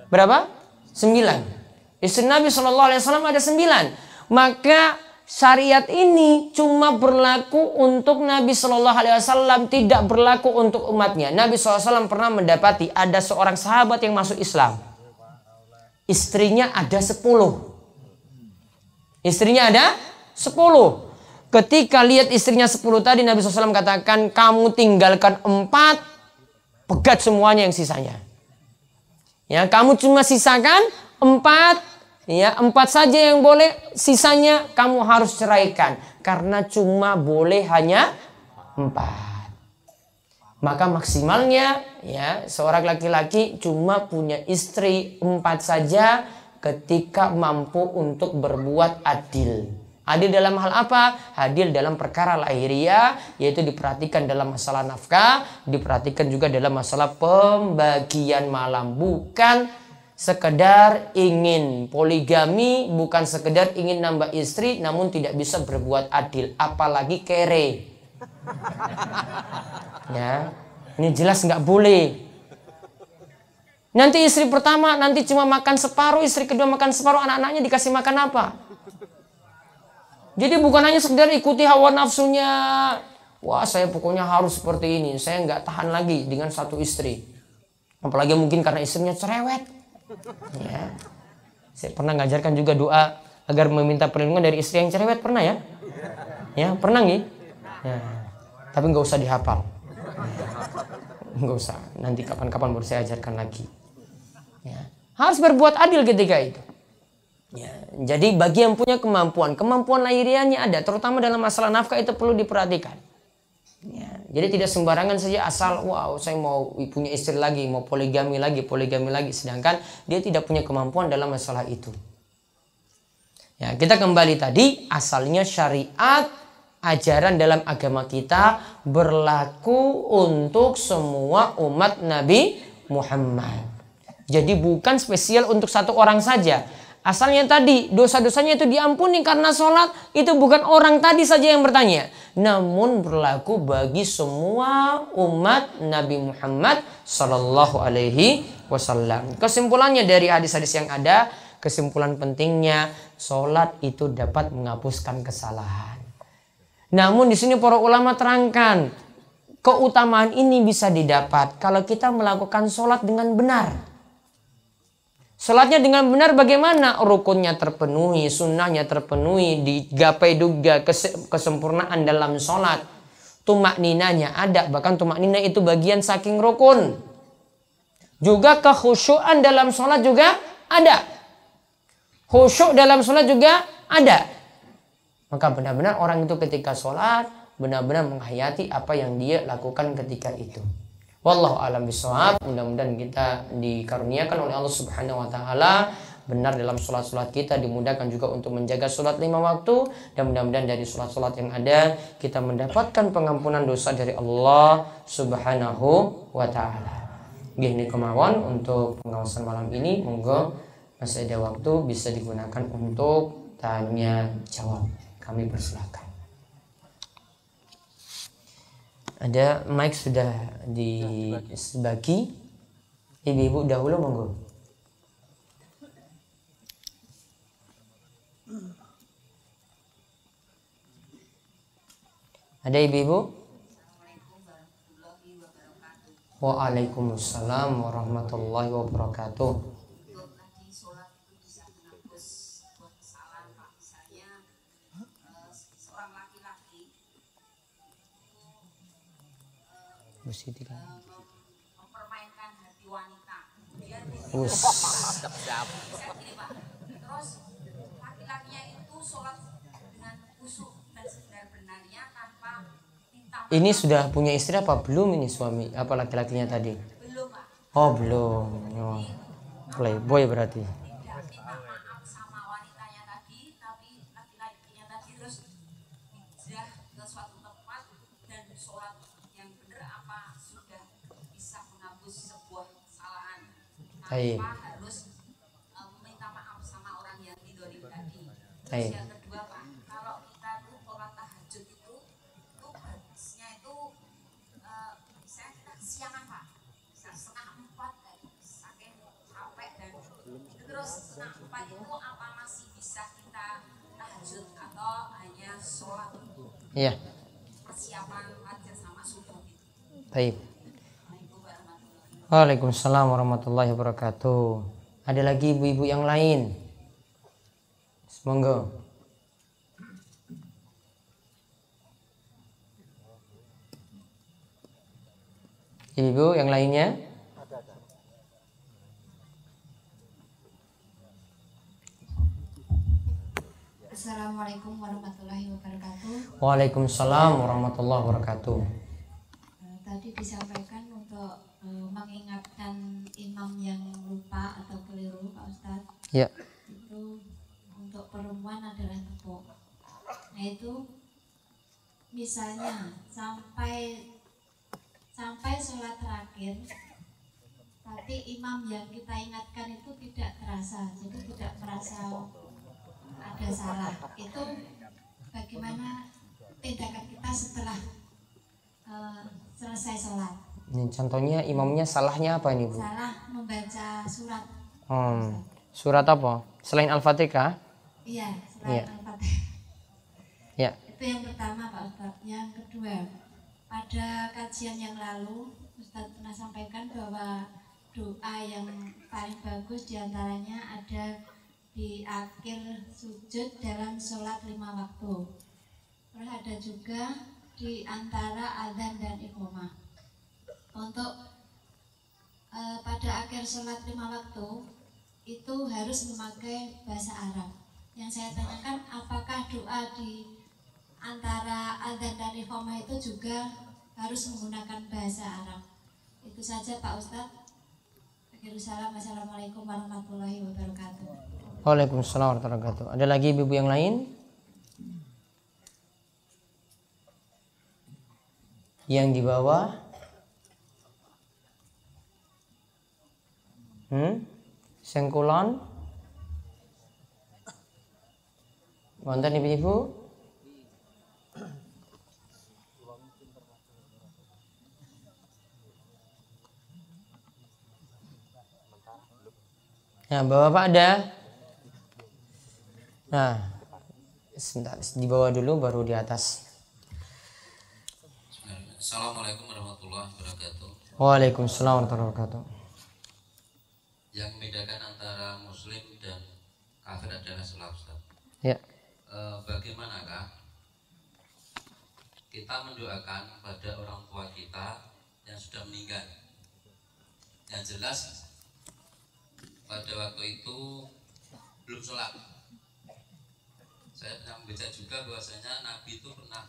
Speaker 1: Berapa? 9. Istri Nabi Shallallahu Alaihi Wasallam ada 9. Maka syariat ini cuma berlaku untuk Nabi Shallallahu Alaihi Wasallam, tidak berlaku untuk umatnya. Nabi Shallallahu Alaihi Wasallam pernah mendapati ada seorang sahabat yang masuk Islam. Istrinya ada 10. Istrinya ada 10. Ketika lihat istrinya 10 tadi, Nabi SAW katakan, kamu tinggalkan 4, pegat semuanya yang sisanya. Ya, kamu cuma sisakan 4, ya 4 saja yang boleh, sisanya kamu harus ceraikan. Karena cuma boleh hanya 4. Maka maksimalnya, ya seorang laki-laki cuma punya istri 4 saja, ketika mampu untuk berbuat adil. Adil dalam hal apa? Adil dalam perkara lahiriah, yaitu diperhatikan dalam masalah nafkah, diperhatikan juga dalam masalah pembagian malam. Bukan sekedar ingin poligami, bukan sekedar ingin nambah istri, namun tidak bisa berbuat adil, apalagi kere. Ya, ini jelas nggak boleh. Nanti istri pertama nanti cuma makan separuh, istri kedua makan separuh, anak-anaknya dikasih makan apa? Jadi bukan hanya sekedar ikuti hawa nafsunya. Wah, saya pokoknya harus seperti ini, saya nggak tahan lagi dengan satu istri. Apalagi mungkin karena istrinya cerewet. Ya. Saya pernah ngajarkan juga doa agar meminta perlindungan dari istri yang cerewet, pernah ya? Ya, pernah nih? Ya. Tapi nggak usah dihafal. Nggak usah, nanti kapan-kapan baru saya ajarkan lagi. Ya. Harus berbuat adil ketika itu. Ya. Jadi bagi yang punya kemampuan lahiriahnya ada, terutama dalam masalah nafkah itu perlu diperhatikan. Ya. Jadi tidak sembarangan saja asal, wow saya mau punya istri lagi, mau poligami lagi, sedangkan dia tidak punya kemampuan dalam masalah itu. Ya, kita kembali tadi, asalnya syariat, ajaran dalam agama kita berlaku untuk semua umat Nabi Muhammad. Jadi bukan spesial untuk satu orang saja. Asalnya tadi dosa-dosanya itu diampuni karena sholat, itu bukan orang tadi saja yang bertanya, namun berlaku bagi semua umat Nabi Muhammad Sallallahu Alaihi Wasallam. Kesimpulannya dari hadis-hadis yang ada, kesimpulan pentingnya sholat itu dapat menghapuskan kesalahan. Namun di sini para ulama terangkan, keutamaan ini bisa didapat kalau kita melakukan sholat dengan benar. Sholatnya dengan benar bagaimana? Rukunnya terpenuhi, sunnahnya terpenuhi, digapai juga kesempurnaan dalam sholat. Tumak ninanya ada, bahkan tumak nina itu bagian saking rukun. Juga kekhusyuan dalam sholat juga ada. Khusyuk dalam sholat juga ada. Maka benar-benar orang itu ketika sholat benar-benar menghayati apa yang dia lakukan ketika itu. Wallahu a'lam bishawab. Mudah-mudahan kita dikaruniakan oleh Allah Subhanahu wa taala benar dalam sholat-sholat kita, dimudahkan juga untuk menjaga sholat 5 waktu, dan mudah-mudahan dari sholat-sholat yang ada kita mendapatkan pengampunan dosa dari Allah Subhanahu wa ta'ala. Gini kemauan untuk pengawasan malam ini, monggo masih ada waktu bisa digunakan untuk tanya jawab. Kami persilahkan. Ada mic sudah dibagi. Ibu-ibu dahulu monggo. Ada ibu-ibu? Waalaikumsalam warahmatullahi wabarakatuh.
Speaker 3: Mempermainkan hati wanita.
Speaker 1: Terus
Speaker 3: laki-lakinya itu sholat dengan khusyuk dan sebenar-benarnya tanpa minta.
Speaker 1: ini sudah punya istri apa belum ini suami? Apa laki-lakinya tadi?
Speaker 3: Belum, Pak.
Speaker 1: Oh belum. Oh. Playboy berarti.
Speaker 3: Tidak minta maaf sama wanitanya tadi, tapi laki-lakinya tadi terus hijrah ke suatu tempat dan sholat yang benar apa sudah bisa menghapus sebuah kesalahan
Speaker 1: Baik.
Speaker 3: tanpa harus meminta maaf sama orang yang didolim tadi. Terus
Speaker 1: Baik.
Speaker 3: yang kedua, Pak, kalau kita tuh sholat tahajud itu bagusnya itu saya kita kesiangan, Pak, bisa 3:30 saking capek dan terus 3:30 itu apa masih bisa kita tahajud atau hanya sholat
Speaker 1: Iya.
Speaker 3: persiapan aja sama subuh gitu.
Speaker 1: Baik.
Speaker 3: Assalamualaikum warahmatullahi wabarakatuh.
Speaker 1: Waalaikumsalam warahmatullahi wabarakatuh. Ada lagi ibu-ibu yang lain? Monggo. Ibu yang lainnya?
Speaker 3: Assalamualaikum warahmatullahi wabarakatuh.
Speaker 1: Waalaikumsalam warahmatullahi wabarakatuh.
Speaker 3: Tadi disampaikan untuk mengingatkan imam yang lupa atau keliru, Pak Ustadz.
Speaker 1: Ya.
Speaker 3: Itu untuk perempuan adalah tepuk. Nah itu misalnya sampai sholat terakhir, tapi imam yang kita ingatkan itu tidak terasa, jadi tidak merasa ada salah. Itu bagaimana tindakan kita setelah selesai sholat?
Speaker 1: Ini contohnya imamnya salahnya apa ini Bu?
Speaker 3: Salah membaca surat.
Speaker 1: Surat apa? Selain Al-Fatihah?
Speaker 3: Iya,
Speaker 1: Iya.
Speaker 3: selain Al-Fatihah.
Speaker 1: Ya.
Speaker 3: Itu yang pertama, Pak Ustadz. Yang kedua, pada kajian yang lalu Ustadz pernah sampaikan bahwa doa yang paling bagus diantaranya ada di akhir sujud dalam sholat 5 waktu. Terus ada juga di antara adzan dan iqamah. Untuk pada akhir sholat 5 waktu itu harus memakai bahasa Arab. Yang saya tanyakan, apakah doa di antara adzan dan iqamah itu juga harus menggunakan bahasa Arab? Itu saja Pak Ustadz. Assalamualaikum warahmatullahi wabarakatuh.
Speaker 1: Waalaikumsalam warahmatullahi wabarakatuh. Ada lagi ibu yang lain? Yang di bawah? Sengkulon? Wonten ibu-ibu? Nah, bapak ada? Nah, sebentar, di bawah dulu baru di atas.
Speaker 2: Assalamualaikum warahmatullahi wabarakatuh.
Speaker 1: Waalaikumsalam warahmatullahi wabarakatuh.
Speaker 2: Yang membedakan antara muslim dan kafir adalah salat, Ustaz.
Speaker 1: Ya.
Speaker 2: Bagaimanakah kita mendoakan pada orang tua kita yang sudah meninggal? Yang jelas pada waktu itu belum sholat. Saya pernah membaca juga bahwasanya Nabi itu pernah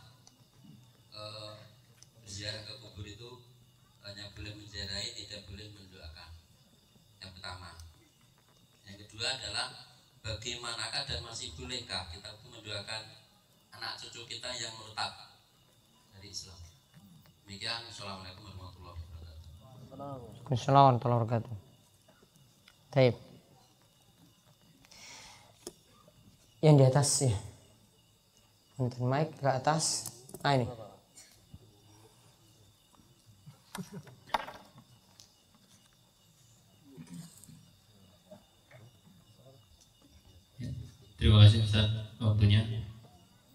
Speaker 2: berziarah ke kubur itu hanya boleh menziarahi, tidak boleh mendoakan. Yang pertama. Yang kedua,
Speaker 4: kedua adalah bagaimanakah dan masih bolehkah kita mendoakan anak cucu kita yang murtad dari Islam. Demikian, assalamualaikum warahmatullahi wabarakatuh.
Speaker 1: Assalamualaikum warahmatullahi wabarakatuh. Baik. Yang di atas ya. Untuk mic ke atas. Ah, ini.
Speaker 5: Terima kasih Ustaz waktunya.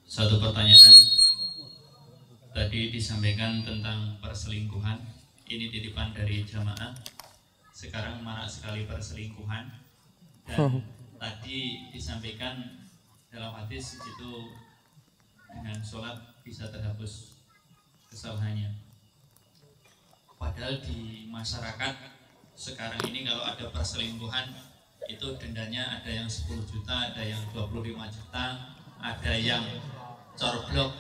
Speaker 5: Satu pertanyaan. Tadi disampaikan tentang perselingkuhan. Ini titipan dari jamaah. Sekarang marak sekali perselingkuhan. Dan tadi disampaikan dalam hadis itu dengan sholat bisa terhapus kesalahannya. Padahal di masyarakat sekarang ini kalau ada perselingkuhan itu dendanya ada yang 10 juta, ada yang 25 juta, ada yang corblok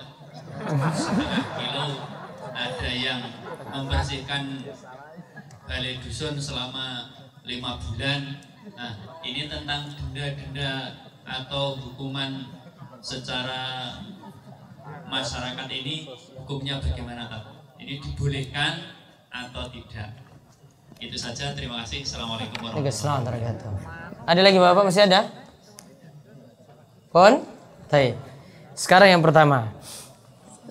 Speaker 5: setengah kilo, ada yang membersihkan balai dusun selama 5 bulan. Nah, ini tentang denda-denda atau hukuman secara masyarakat ini hukumnya bagaimana, Pak? Ini dibolehkan atau tidak? Itu saja, terima kasih. Assalamualaikum warahmatullahi wabarakatuh.
Speaker 1: Ada lagi Bapak, masih ada? Pon? Baik. Sekarang yang pertama.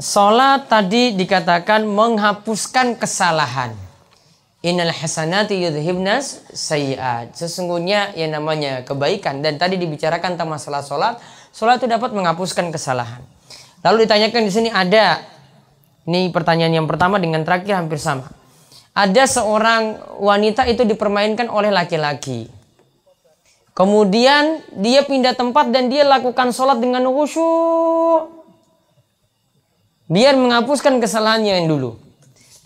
Speaker 1: Salat tadi dikatakan menghapuskan kesalahan. Innal hasanati yudhibnas sayyi'at. Sesungguhnya yang namanya kebaikan, dan tadi dibicarakan tentang masalah salat. Salat itu dapat menghapuskan kesalahan. Lalu ditanyakan di sini ada, ini pertanyaan yang pertama dengan terakhir hampir sama. Ada seorang wanita itu dipermainkan oleh laki-laki. Kemudian dia pindah tempat dan dia lakukan sholat dengan khusyuk. Biar menghapuskan kesalahannya yang dulu.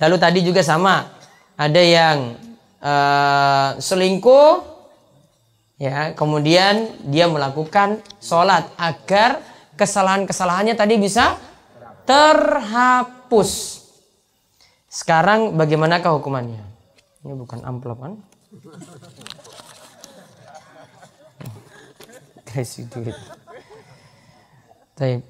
Speaker 1: Lalu tadi juga sama. Ada yang selingkuh. Ya, kemudian dia melakukan sholat agar kesalahan-kesalahannya tadi bisa terhapus. Sekarang bagaimanakah hukumannya? Ini bukan amplop kan? Kasih duit. Baik.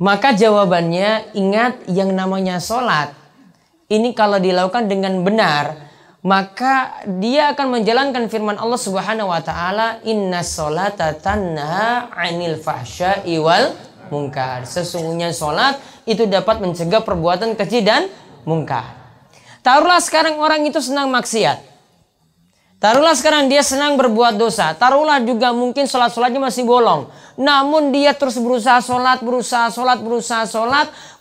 Speaker 1: Maka jawabannya, ingat yang namanya sholat ini kalau dilakukan dengan benar, maka dia akan menjalankan firman Allah Subhanahu wa taala, innas sholata tanha 'anil fahsya'i wal munkar. Sesungguhnya sholat itu dapat mencegah perbuatan keji dan mungkar. Taruhlah sekarang orang itu senang maksiat. Taruhlah sekarang dia senang berbuat dosa. Taruhlah juga mungkin sholat-sholatnya masih bolong. Namun dia terus berusaha sholat.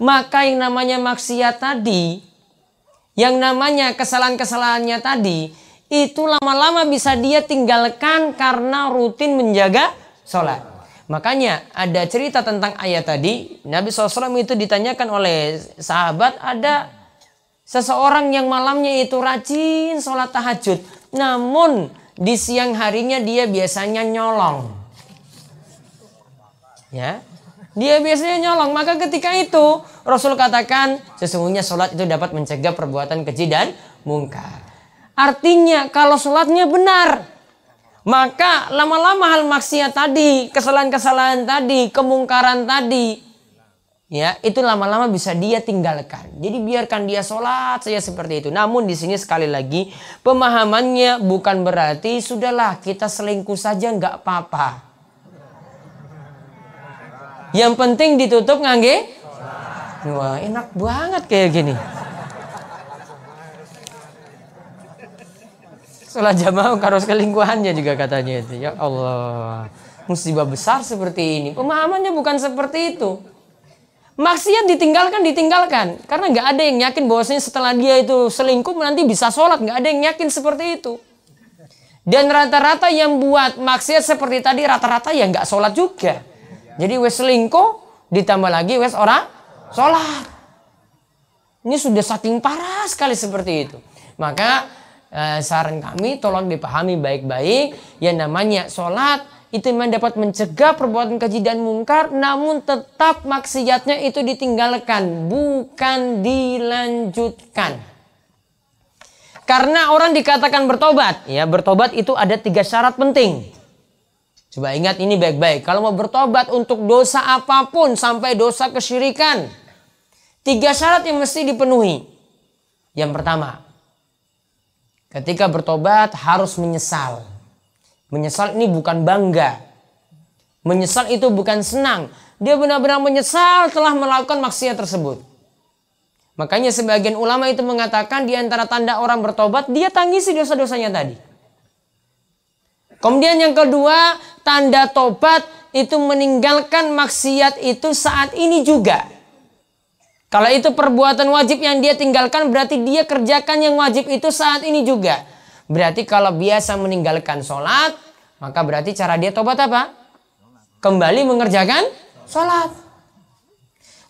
Speaker 1: Maka yang namanya maksiat tadi, yang namanya kesalahan-kesalahannya tadi, itu lama-lama bisa dia tinggalkan karena rutin menjaga sholat. Makanya ada cerita tentang ayat tadi. Nabi SAW itu ditanyakan oleh sahabat, ada seseorang yang malamnya itu rajin sholat tahajud, namun di siang harinya dia biasanya nyolong. Ya, dia biasanya nyolong. Maka ketika itu Rasul katakan sesungguhnya sholat itu dapat mencegah perbuatan keji dan mungkar. Artinya kalau sholatnya benar, maka lama-lama hal maksiat tadi, kesalahan-kesalahan tadi, kemungkaran tadi, ya itu lama-lama bisa dia tinggalkan. Jadi biarkan dia sholat saja seperti itu. Namun di sini sekali lagi pemahamannya bukan berarti sudahlah kita selingkuh saja nggak apa-apa. Yang penting ditutup ngangge. Wah enak banget kayak gini. Sholat jamaah karo selingkuhannya juga katanya itu. Ya Allah, musibah besar seperti ini. Pemahamannya bukan seperti itu. Maksiat ditinggalkan. Karena nggak ada yang yakin bahwasanya setelah dia itu selingkuh nanti bisa sholat. Nggak ada yang yakin seperti itu. Dan rata-rata yang buat maksiat seperti tadi rata-rata ya nggak sholat juga. Jadi wes selingkuh ditambah lagi wes orang sholat. Ini sudah saking parah sekali seperti itu. Maka saran kami tolong dipahami baik-baik. Yang namanya sholat itu memang dapat mencegah perbuatan keji dan mungkar, namun tetap maksiatnya itu ditinggalkan, bukan dilanjutkan. Karena orang dikatakan bertobat. Ya, bertobat itu ada 3 syarat penting. Coba ingat ini baik-baik. Kalau mau bertobat untuk dosa apapun sampai dosa kesyirikan, 3 syarat yang mesti dipenuhi. Yang pertama, ketika bertobat harus menyesal. Menyesal ini bukan bangga. Menyesal itu bukan senang. Dia benar-benar menyesal telah melakukan maksiat tersebut. Makanya sebagian ulama itu mengatakan di antara tanda orang bertobat, dia tangisi dosa-dosanya tadi. Kemudian yang kedua, tanda tobat itu meninggalkan maksiat itu saat ini juga. Kalau itu perbuatan wajib yang dia tinggalkan, berarti dia kerjakan yang wajib itu saat ini juga. Berarti kalau biasa meninggalkan sholat, maka berarti cara dia tobat apa? Kembali mengerjakan sholat.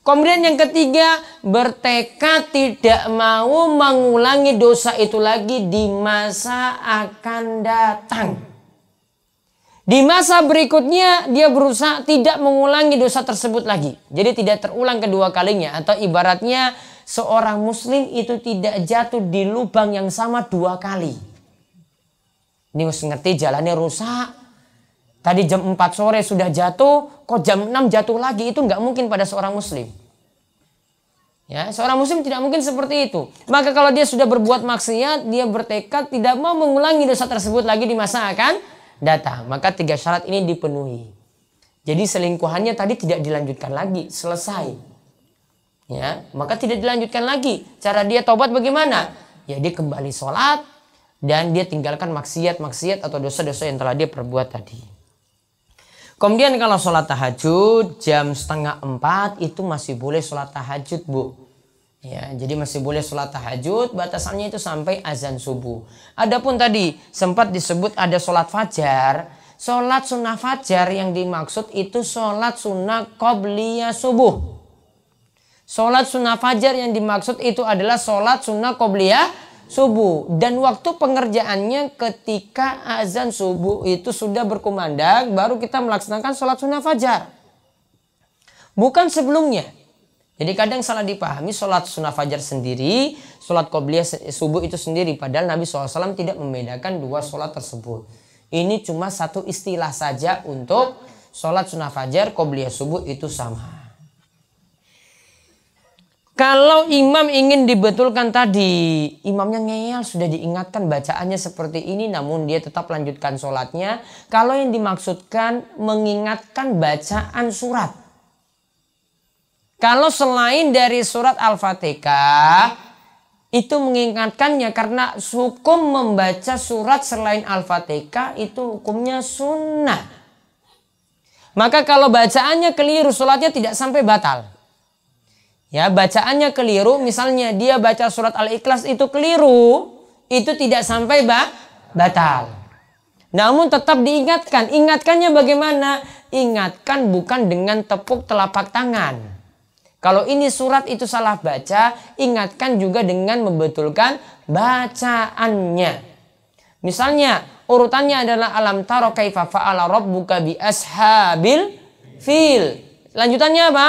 Speaker 1: Kemudian yang ketiga, bertekad tidak mau mengulangi dosa itu lagi di masa akan datang. Di masa berikutnya dia berusaha tidak mengulangi dosa tersebut lagi. Jadi tidak terulang kedua kalinya. Atau ibaratnya seorang muslim itu tidak jatuh di lubang yang sama 2 kali. Ini mesti ngerti jalannya rusak. Tadi jam 4 sore sudah jatuh, kok jam 6 jatuh lagi, itu nggak mungkin pada seorang muslim. Ya, seorang muslim tidak mungkin seperti itu. Maka kalau dia sudah berbuat maksiat, dia bertekad tidak mau mengulangi dosa tersebut lagi di masa akan datang. Maka 3 syarat ini dipenuhi. Jadi selingkuhannya tadi tidak dilanjutkan lagi, selesai. Ya, maka tidak dilanjutkan lagi. Cara dia tobat bagaimana? Ya, dia kembali sholat dan dia tinggalkan maksiat-maksiat atau dosa-dosa yang telah dia perbuat tadi. Kemudian kalau sholat tahajud jam 3:30 itu masih boleh sholat tahajud, Bu. Ya, jadi masih boleh sholat tahajud, batasannya itu sampai azan subuh. Adapun tadi sempat disebut ada sholat fajar. Sholat sunnah fajar yang dimaksud itu sholat sunnah qobliyah subuh. Sholat sunnah fajar yang dimaksud itu adalah sholat sunnah qobliyah subuh. Dan waktu pengerjaannya ketika azan subuh itu sudah berkumandang, baru kita melaksanakan sholat sunnah fajar. Bukan sebelumnya. Jadi kadang salah dipahami sholat sunnah fajar sendiri, sholat qobliyah subuh itu sendiri. Padahal Nabi SAW tidak membedakan 2 sholat tersebut. Ini cuma satu istilah saja untuk sholat sunnah fajar, qobliyah subuh itu sama. Kalau imam ingin dibetulkan tadi, imamnya ngeyel, sudah diingatkan bacaannya seperti ini, namun dia tetap lanjutkan sholatnya. Kalau yang dimaksudkan mengingatkan bacaan surat. Kalau selain dari surat Al-Fatihah, itu mengingatkannya karena hukum membaca surat selain Al-Fatihah itu hukumnya sunnah. Maka kalau bacaannya keliru, sholatnya tidak sampai batal. Ya, bacaannya keliru, misalnya dia baca surat Al-Ikhlas itu keliru, itu tidak sampai batal. Namun tetap diingatkan. Ingatkannya bagaimana? Ingatkan bukan dengan tepuk telapak tangan. Kalau ini surat itu salah baca, ingatkan juga dengan membetulkan bacaannya. Misalnya urutannya adalah alam taro kaifa fa'ala rabbuka bi ashabil fil. Lanjutannya apa?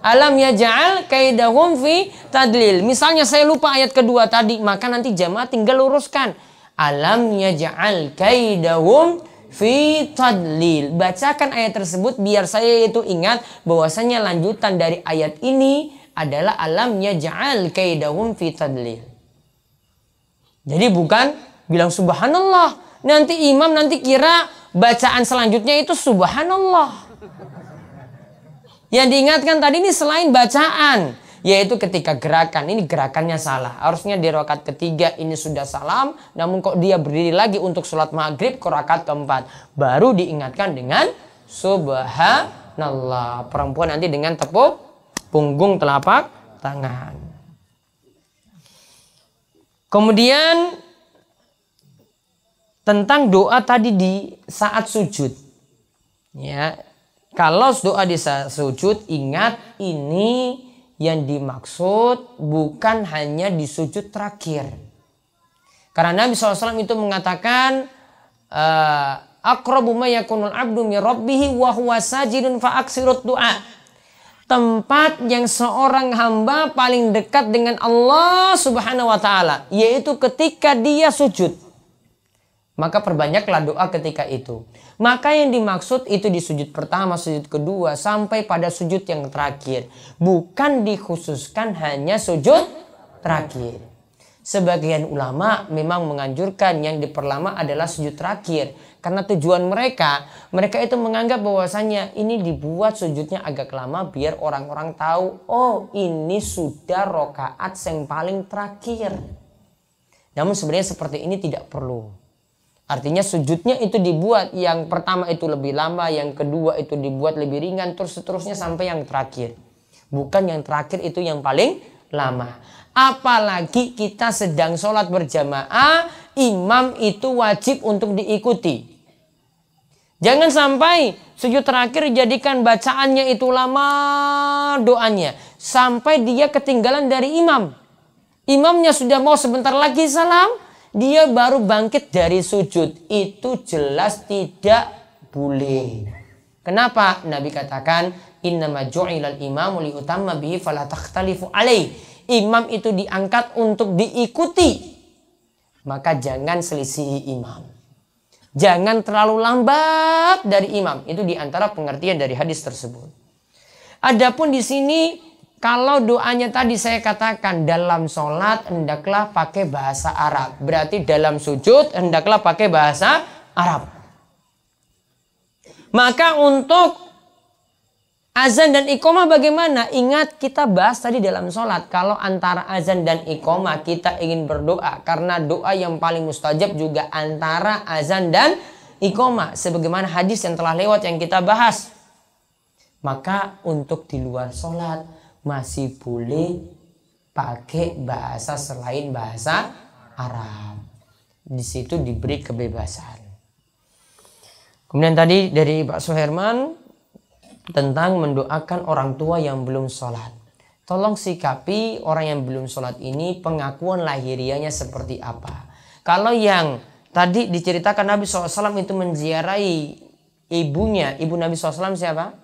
Speaker 1: Alam yaj'al kaidahum fi tadlil. Misalnya saya lupa ayat kedua tadi, maka nanti jamaah tinggal luruskan. Alam yaj'al kaidahum fi tadlil. Bacakan ayat tersebut biar saya itu ingat bahwasanya lanjutan dari ayat ini adalah alam yaj'al kaidahum fi tadlil. Jadi bukan bilang subhanallah. Nanti imam nanti kira bacaan selanjutnya itu subhanallah. Yang diingatkan tadi ini selain bacaan, yaitu ketika gerakan. Ini gerakannya salah. Harusnya di rakaat ketiga ini sudah salam, namun kok dia berdiri lagi untuk sholat maghrib ke rakaat keempat. Baru diingatkan dengan subhanallah. Perempuan nanti dengan tepuk punggung telapak tangan. Kemudian tentang doa tadi di saat sujud. Ya, kalau doa di saat sujud, ingat ini yang dimaksud bukan hanya di sujud terakhir. Karena Nabi SAW itu mengatakan aqrabu ma yakunul abdu min rabbih wa huwa sajidun fa aksirut du'a. tempat yang seorang hamba paling dekat dengan Allah Subhanahu wa ta'ala, yaitu ketika dia sujud. Maka perbanyaklah doa ketika itu. Maka yang dimaksud itu di sujud pertama, sujud kedua, sampai pada sujud yang terakhir. Bukan dikhususkan hanya sujud terakhir. Sebagian ulama memang menganjurkan yang diperlama adalah sujud terakhir. Karena tujuan mereka itu menganggap bahwasanya ini dibuat sujudnya agak lama biar orang-orang tahu, oh ini sudah rokaat yang paling terakhir. Namun sebenarnya seperti ini tidak perlu. Artinya sujudnya itu dibuat yang pertama itu lebih lama, yang kedua itu dibuat lebih ringan, terus seterusnya sampai yang terakhir. Bukan yang terakhir itu yang paling lama. Apalagi kita sedang sholat berjamaah, imam itu wajib untuk diikuti. Jangan sampai sujud terakhir dijadikan bacaannya itu lama doanya, sampai dia ketinggalan dari imam. Imamnya sudah mau sebentar lagi salam, dia baru bangkit dari sujud. Itu jelas tidak boleh. Kenapa? Nabi katakan, innama ju'ilal imamu liutamma bihi fala takhtalifu alaih. Imam itu diangkat untuk diikuti. Maka jangan selisihi imam. Jangan terlalu lambat dari imam. Itu diantara pengertian dari hadis tersebut. Adapun di sini, kalau doanya tadi saya katakan dalam sholat hendaklah pakai bahasa Arab. Berarti dalam sujud hendaklah pakai bahasa Arab. Maka untuk azan dan iqamah bagaimana? Ingat kita bahas tadi dalam sholat. Kalau antara azan dan iqamah kita ingin berdoa. Karena doa yang paling mustajab juga antara azan dan iqamah. Sebagaimana hadis yang telah lewat yang kita bahas. Maka untuk di luar sholat masih boleh pakai bahasa selain bahasa Arab. Di situ diberi kebebasan. Kemudian tadi dari Pak Suherman tentang mendoakan orang tua yang belum sholat. Tolong sikapi orang yang belum sholat ini pengakuan lahiriahnya seperti apa. Kalau yang tadi diceritakan Nabi SAW itu menziarahi ibunya. Ibu Nabi SAW siapa?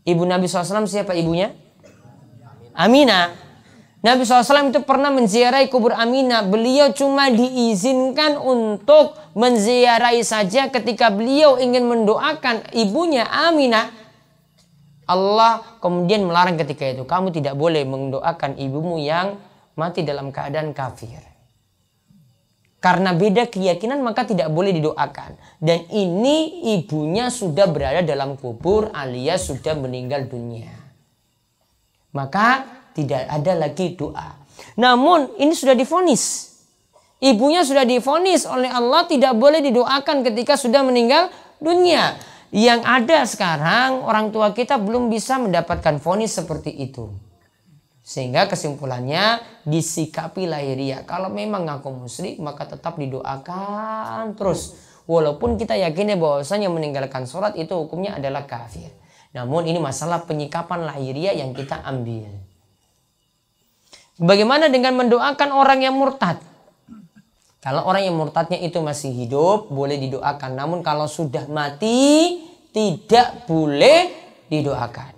Speaker 1: Ibu Nabi SAW siapa ibunya? Aminah. Nabi SAW itu pernah menziarahi kubur Aminah. Beliau cuma diizinkan untuk menziarahi saja ketika beliau ingin mendoakan ibunya Aminah. Allah kemudian melarang ketika itu. Kamu tidak boleh mendoakan ibumu yang mati dalam keadaan kafir. Karena beda keyakinan maka tidak boleh didoakan. Dan ini ibunya sudah berada dalam kubur alias sudah meninggal dunia. Maka tidak ada lagi doa. Namun ini sudah divonis. Ibunya sudah divonis oleh Allah tidak boleh didoakan ketika sudah meninggal dunia. Yang ada sekarang orang tua kita belum bisa mendapatkan vonis seperti itu. Sehingga kesimpulannya disikapi lahiriah. Kalau memang ngaku musyrik maka tetap didoakan terus. Walaupun kita yakinnya bahwasanya meninggalkan sholat itu hukumnya adalah kafir. Namun ini masalah penyikapan lahiriah yang kita ambil. Bagaimana dengan mendoakan orang yang murtad? Kalau orang yang murtadnya itu masih hidup, boleh didoakan. Namun kalau sudah mati, tidak boleh didoakan.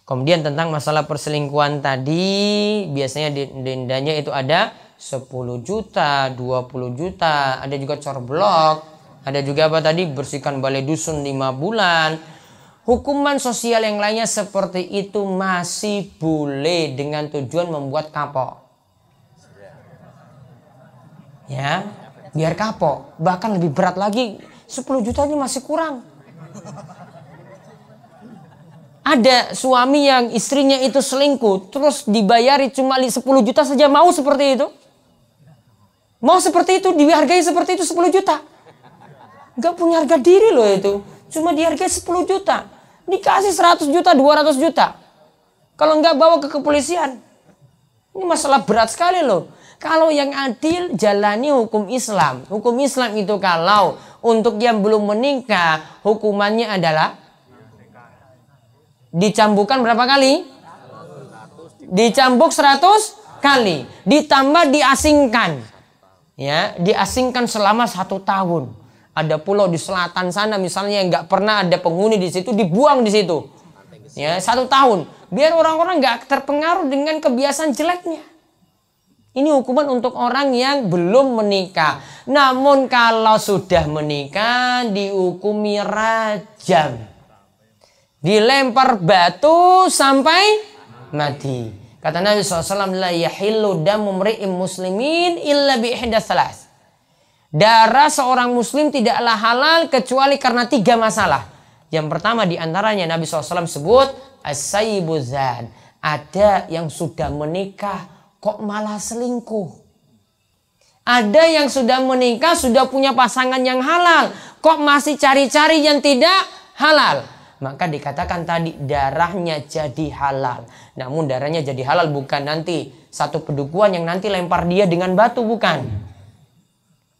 Speaker 1: Kemudian tentang masalah perselingkuhan tadi, biasanya dendanya itu ada 10 juta, 20 juta, ada juga corblok, ada juga apa tadi, bersihkan balai dusun 5 bulan. Hukuman sosial yang lainnya seperti itu masih boleh dengan tujuan membuat kapok. Ya, biar kapok. Bahkan lebih berat lagi, 10 juta ini masih kurang. Ada suami yang istrinya itu selingkuh, terus dibayari cuma 10 juta saja, mau seperti itu? Mau seperti itu, dihargai seperti itu 10 juta? Gak punya harga diri loh itu. Cuma dihargai 10 juta. Dikasih 100 juta, 200 juta. Kalau nggak bawa ke kepolisian. Ini masalah berat sekali loh. Kalau yang adil jalani hukum Islam. Hukum Islam itu kalau untuk yang belum menikah hukumannya adalah dicambukkan berapa kali? Dicambuk 100 kali. Ditambah diasingkan. Ya, diasingkan selama 1 tahun. Ada pulau di selatan sana misalnya yang nggak pernah ada penghuni di situ, dibuang di situ. Ya, 1 tahun. Biar orang-orang nggak terpengaruh dengan kebiasaan jeleknya. Ini hukuman untuk orang yang belum menikah. Namun kalau sudah menikah dihukumi rajam. Dilempar batu sampai mati. Kata Nabi SAW, la yahillu damu mri'in muslimin illa bi ihda thalas. Darah seorang muslim tidaklah halal kecuali karena 3 masalah. Yang pertama diantaranya Nabi SAW sebut as-sayyibu zan. Ada yang sudah menikah kok malah selingkuh. Ada yang sudah menikah sudah punya pasangan yang halal kok masih cari-cari yang tidak halal. Maka dikatakan tadi darahnya jadi halal. Namun darahnya jadi halal bukan nanti satu pedukuhan yang nanti lempar dia dengan batu, bukan.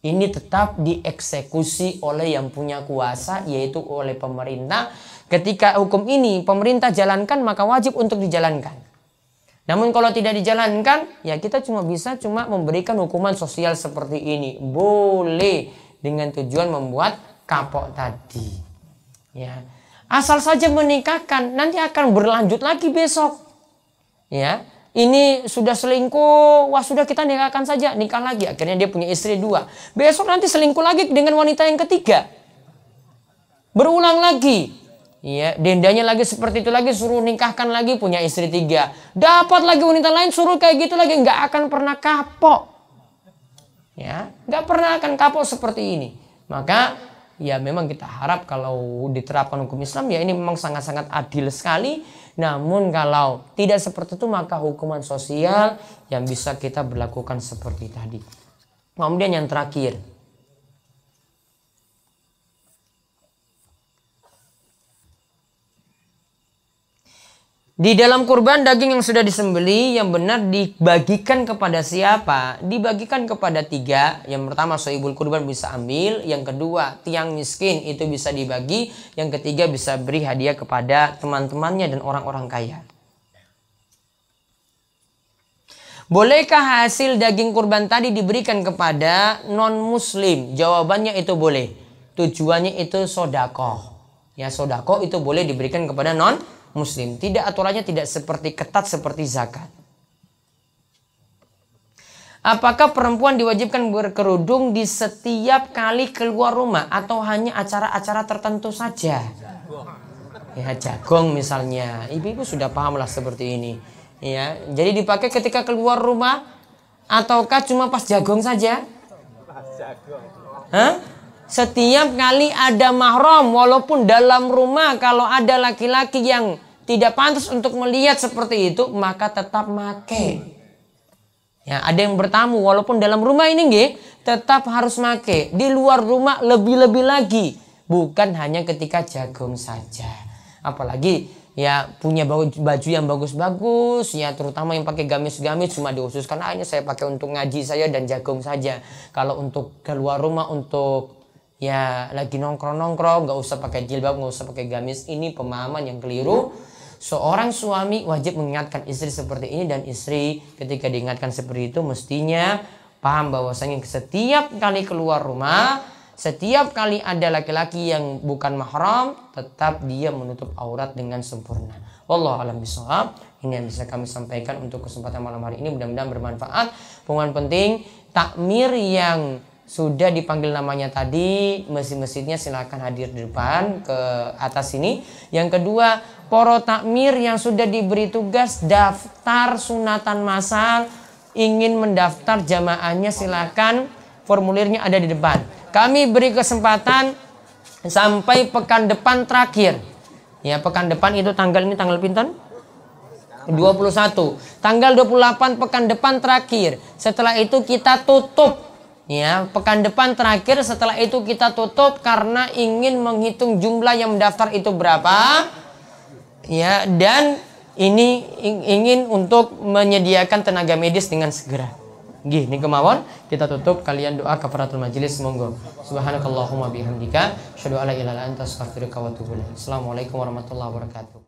Speaker 1: Ini tetap dieksekusi oleh yang punya kuasa, yaitu oleh pemerintah. Ketika hukum ini pemerintah jalankan, maka wajib untuk dijalankan. Namun kalau tidak dijalankan, ya kita cuma memberikan hukuman sosial seperti ini. Boleh dengan tujuan membuat kapok tadi. Ya. Asal saja menikahkan, nanti akan berlanjut lagi besok. Ya, ini sudah selingkuh, wah sudah kita nikahkan saja, nikah lagi. Akhirnya dia punya istri 2. Besok nanti selingkuh lagi dengan wanita yang ketiga. Berulang lagi. Ya, dendanya lagi seperti itu lagi, suruh nikahkan lagi, punya istri 3. Dapat lagi wanita lain, suruh kayak gitu lagi, nggak akan pernah kapok. Ya, nggak pernah akan kapok seperti ini. Maka ya memang kita harap kalau diterapkan hukum Islam ya ini memang sangat-sangat adil sekali. Namun kalau tidak seperti itu maka hukuman sosial yang bisa kita berlakukan seperti tadi. Kemudian yang terakhir, di dalam kurban daging yang sudah disembeli yang benar dibagikan kepada siapa? Dibagikan kepada 3. Yang pertama sohibul kurban bisa ambil. Yang kedua tiang miskin itu bisa dibagi. Yang ketiga bisa beri hadiah kepada teman-temannya dan orang-orang kaya. Bolehkah hasil daging kurban tadi diberikan kepada non-muslim? Jawabannya itu boleh. Tujuannya itu sodakoh. Ya, sodakoh itu boleh diberikan kepada non-muslim. Tidak, aturannya tidak seperti ketat seperti zakat. Apakah perempuan diwajibkan berkerudung di setiap kali keluar rumah atau hanya acara-acara tertentu saja? Ya, jagong misalnya. Ibu-ibu sudah pahamlah seperti ini. Ya, jadi dipakai ketika keluar rumah ataukah cuma pas jagong saja? Hah? Setiap kali ada mahram, walaupun dalam rumah kalau ada laki-laki yang tidak pantas untuk melihat seperti itu, maka tetap make. Ya, ada yang bertamu walaupun dalam rumah ini nggih, tetap harus make. Di luar rumah lebih-lebih lagi, bukan hanya ketika jagong saja. Apalagi ya punya baju yang bagus-bagus, ya terutama yang pakai gamis-gamis cuma dikhususkan ini saya pakai untuk ngaji saya dan jagong saja. Kalau untuk keluar rumah untuk ya lagi nongkrong-nongkrong, nggak usah pakai jilbab, nggak usah pakai gamis. Ini pemahaman yang keliru. Seorang suami wajib mengingatkan istri seperti ini, dan istri ketika diingatkan seperti itu mestinya paham bahwasanya setiap kali keluar rumah, setiap kali ada laki-laki yang bukan mahram, tetap dia menutup aurat dengan sempurna. Wallahu a'lam bishawab. Ini yang bisa kami sampaikan untuk kesempatan malam hari ini, mudah-mudahan bermanfaat. Pengumuman penting, takmir yang sudah dipanggil namanya tadi, masjid-masjidnya silakan hadir di depan ke atas sini. Yang kedua, poro takmir yang sudah diberi tugas daftar sunatan masal, ingin mendaftar jamaahnya silakan, formulirnya ada di depan. Kami beri kesempatan sampai pekan depan terakhir. Ya, pekan depan itu tanggal ini tanggal pinten? 21. Tanggal 28 pekan depan terakhir. Setelah itu kita tutup. Ya, pekan depan terakhir, setelah itu kita tutup karena ingin menghitung jumlah yang mendaftar itu berapa. Ya, dan ini ingin untuk menyediakan tenaga medis dengan segera. Gini kemauan, kita tutup, kalian doa kafaratul majelis, monggo. Subhanakallahumma bihamdika, asyhadu an la ilaha illa anta, astaghfiruka wa atubu ilaik. Assalamualaikum warahmatullahi wabarakatuh.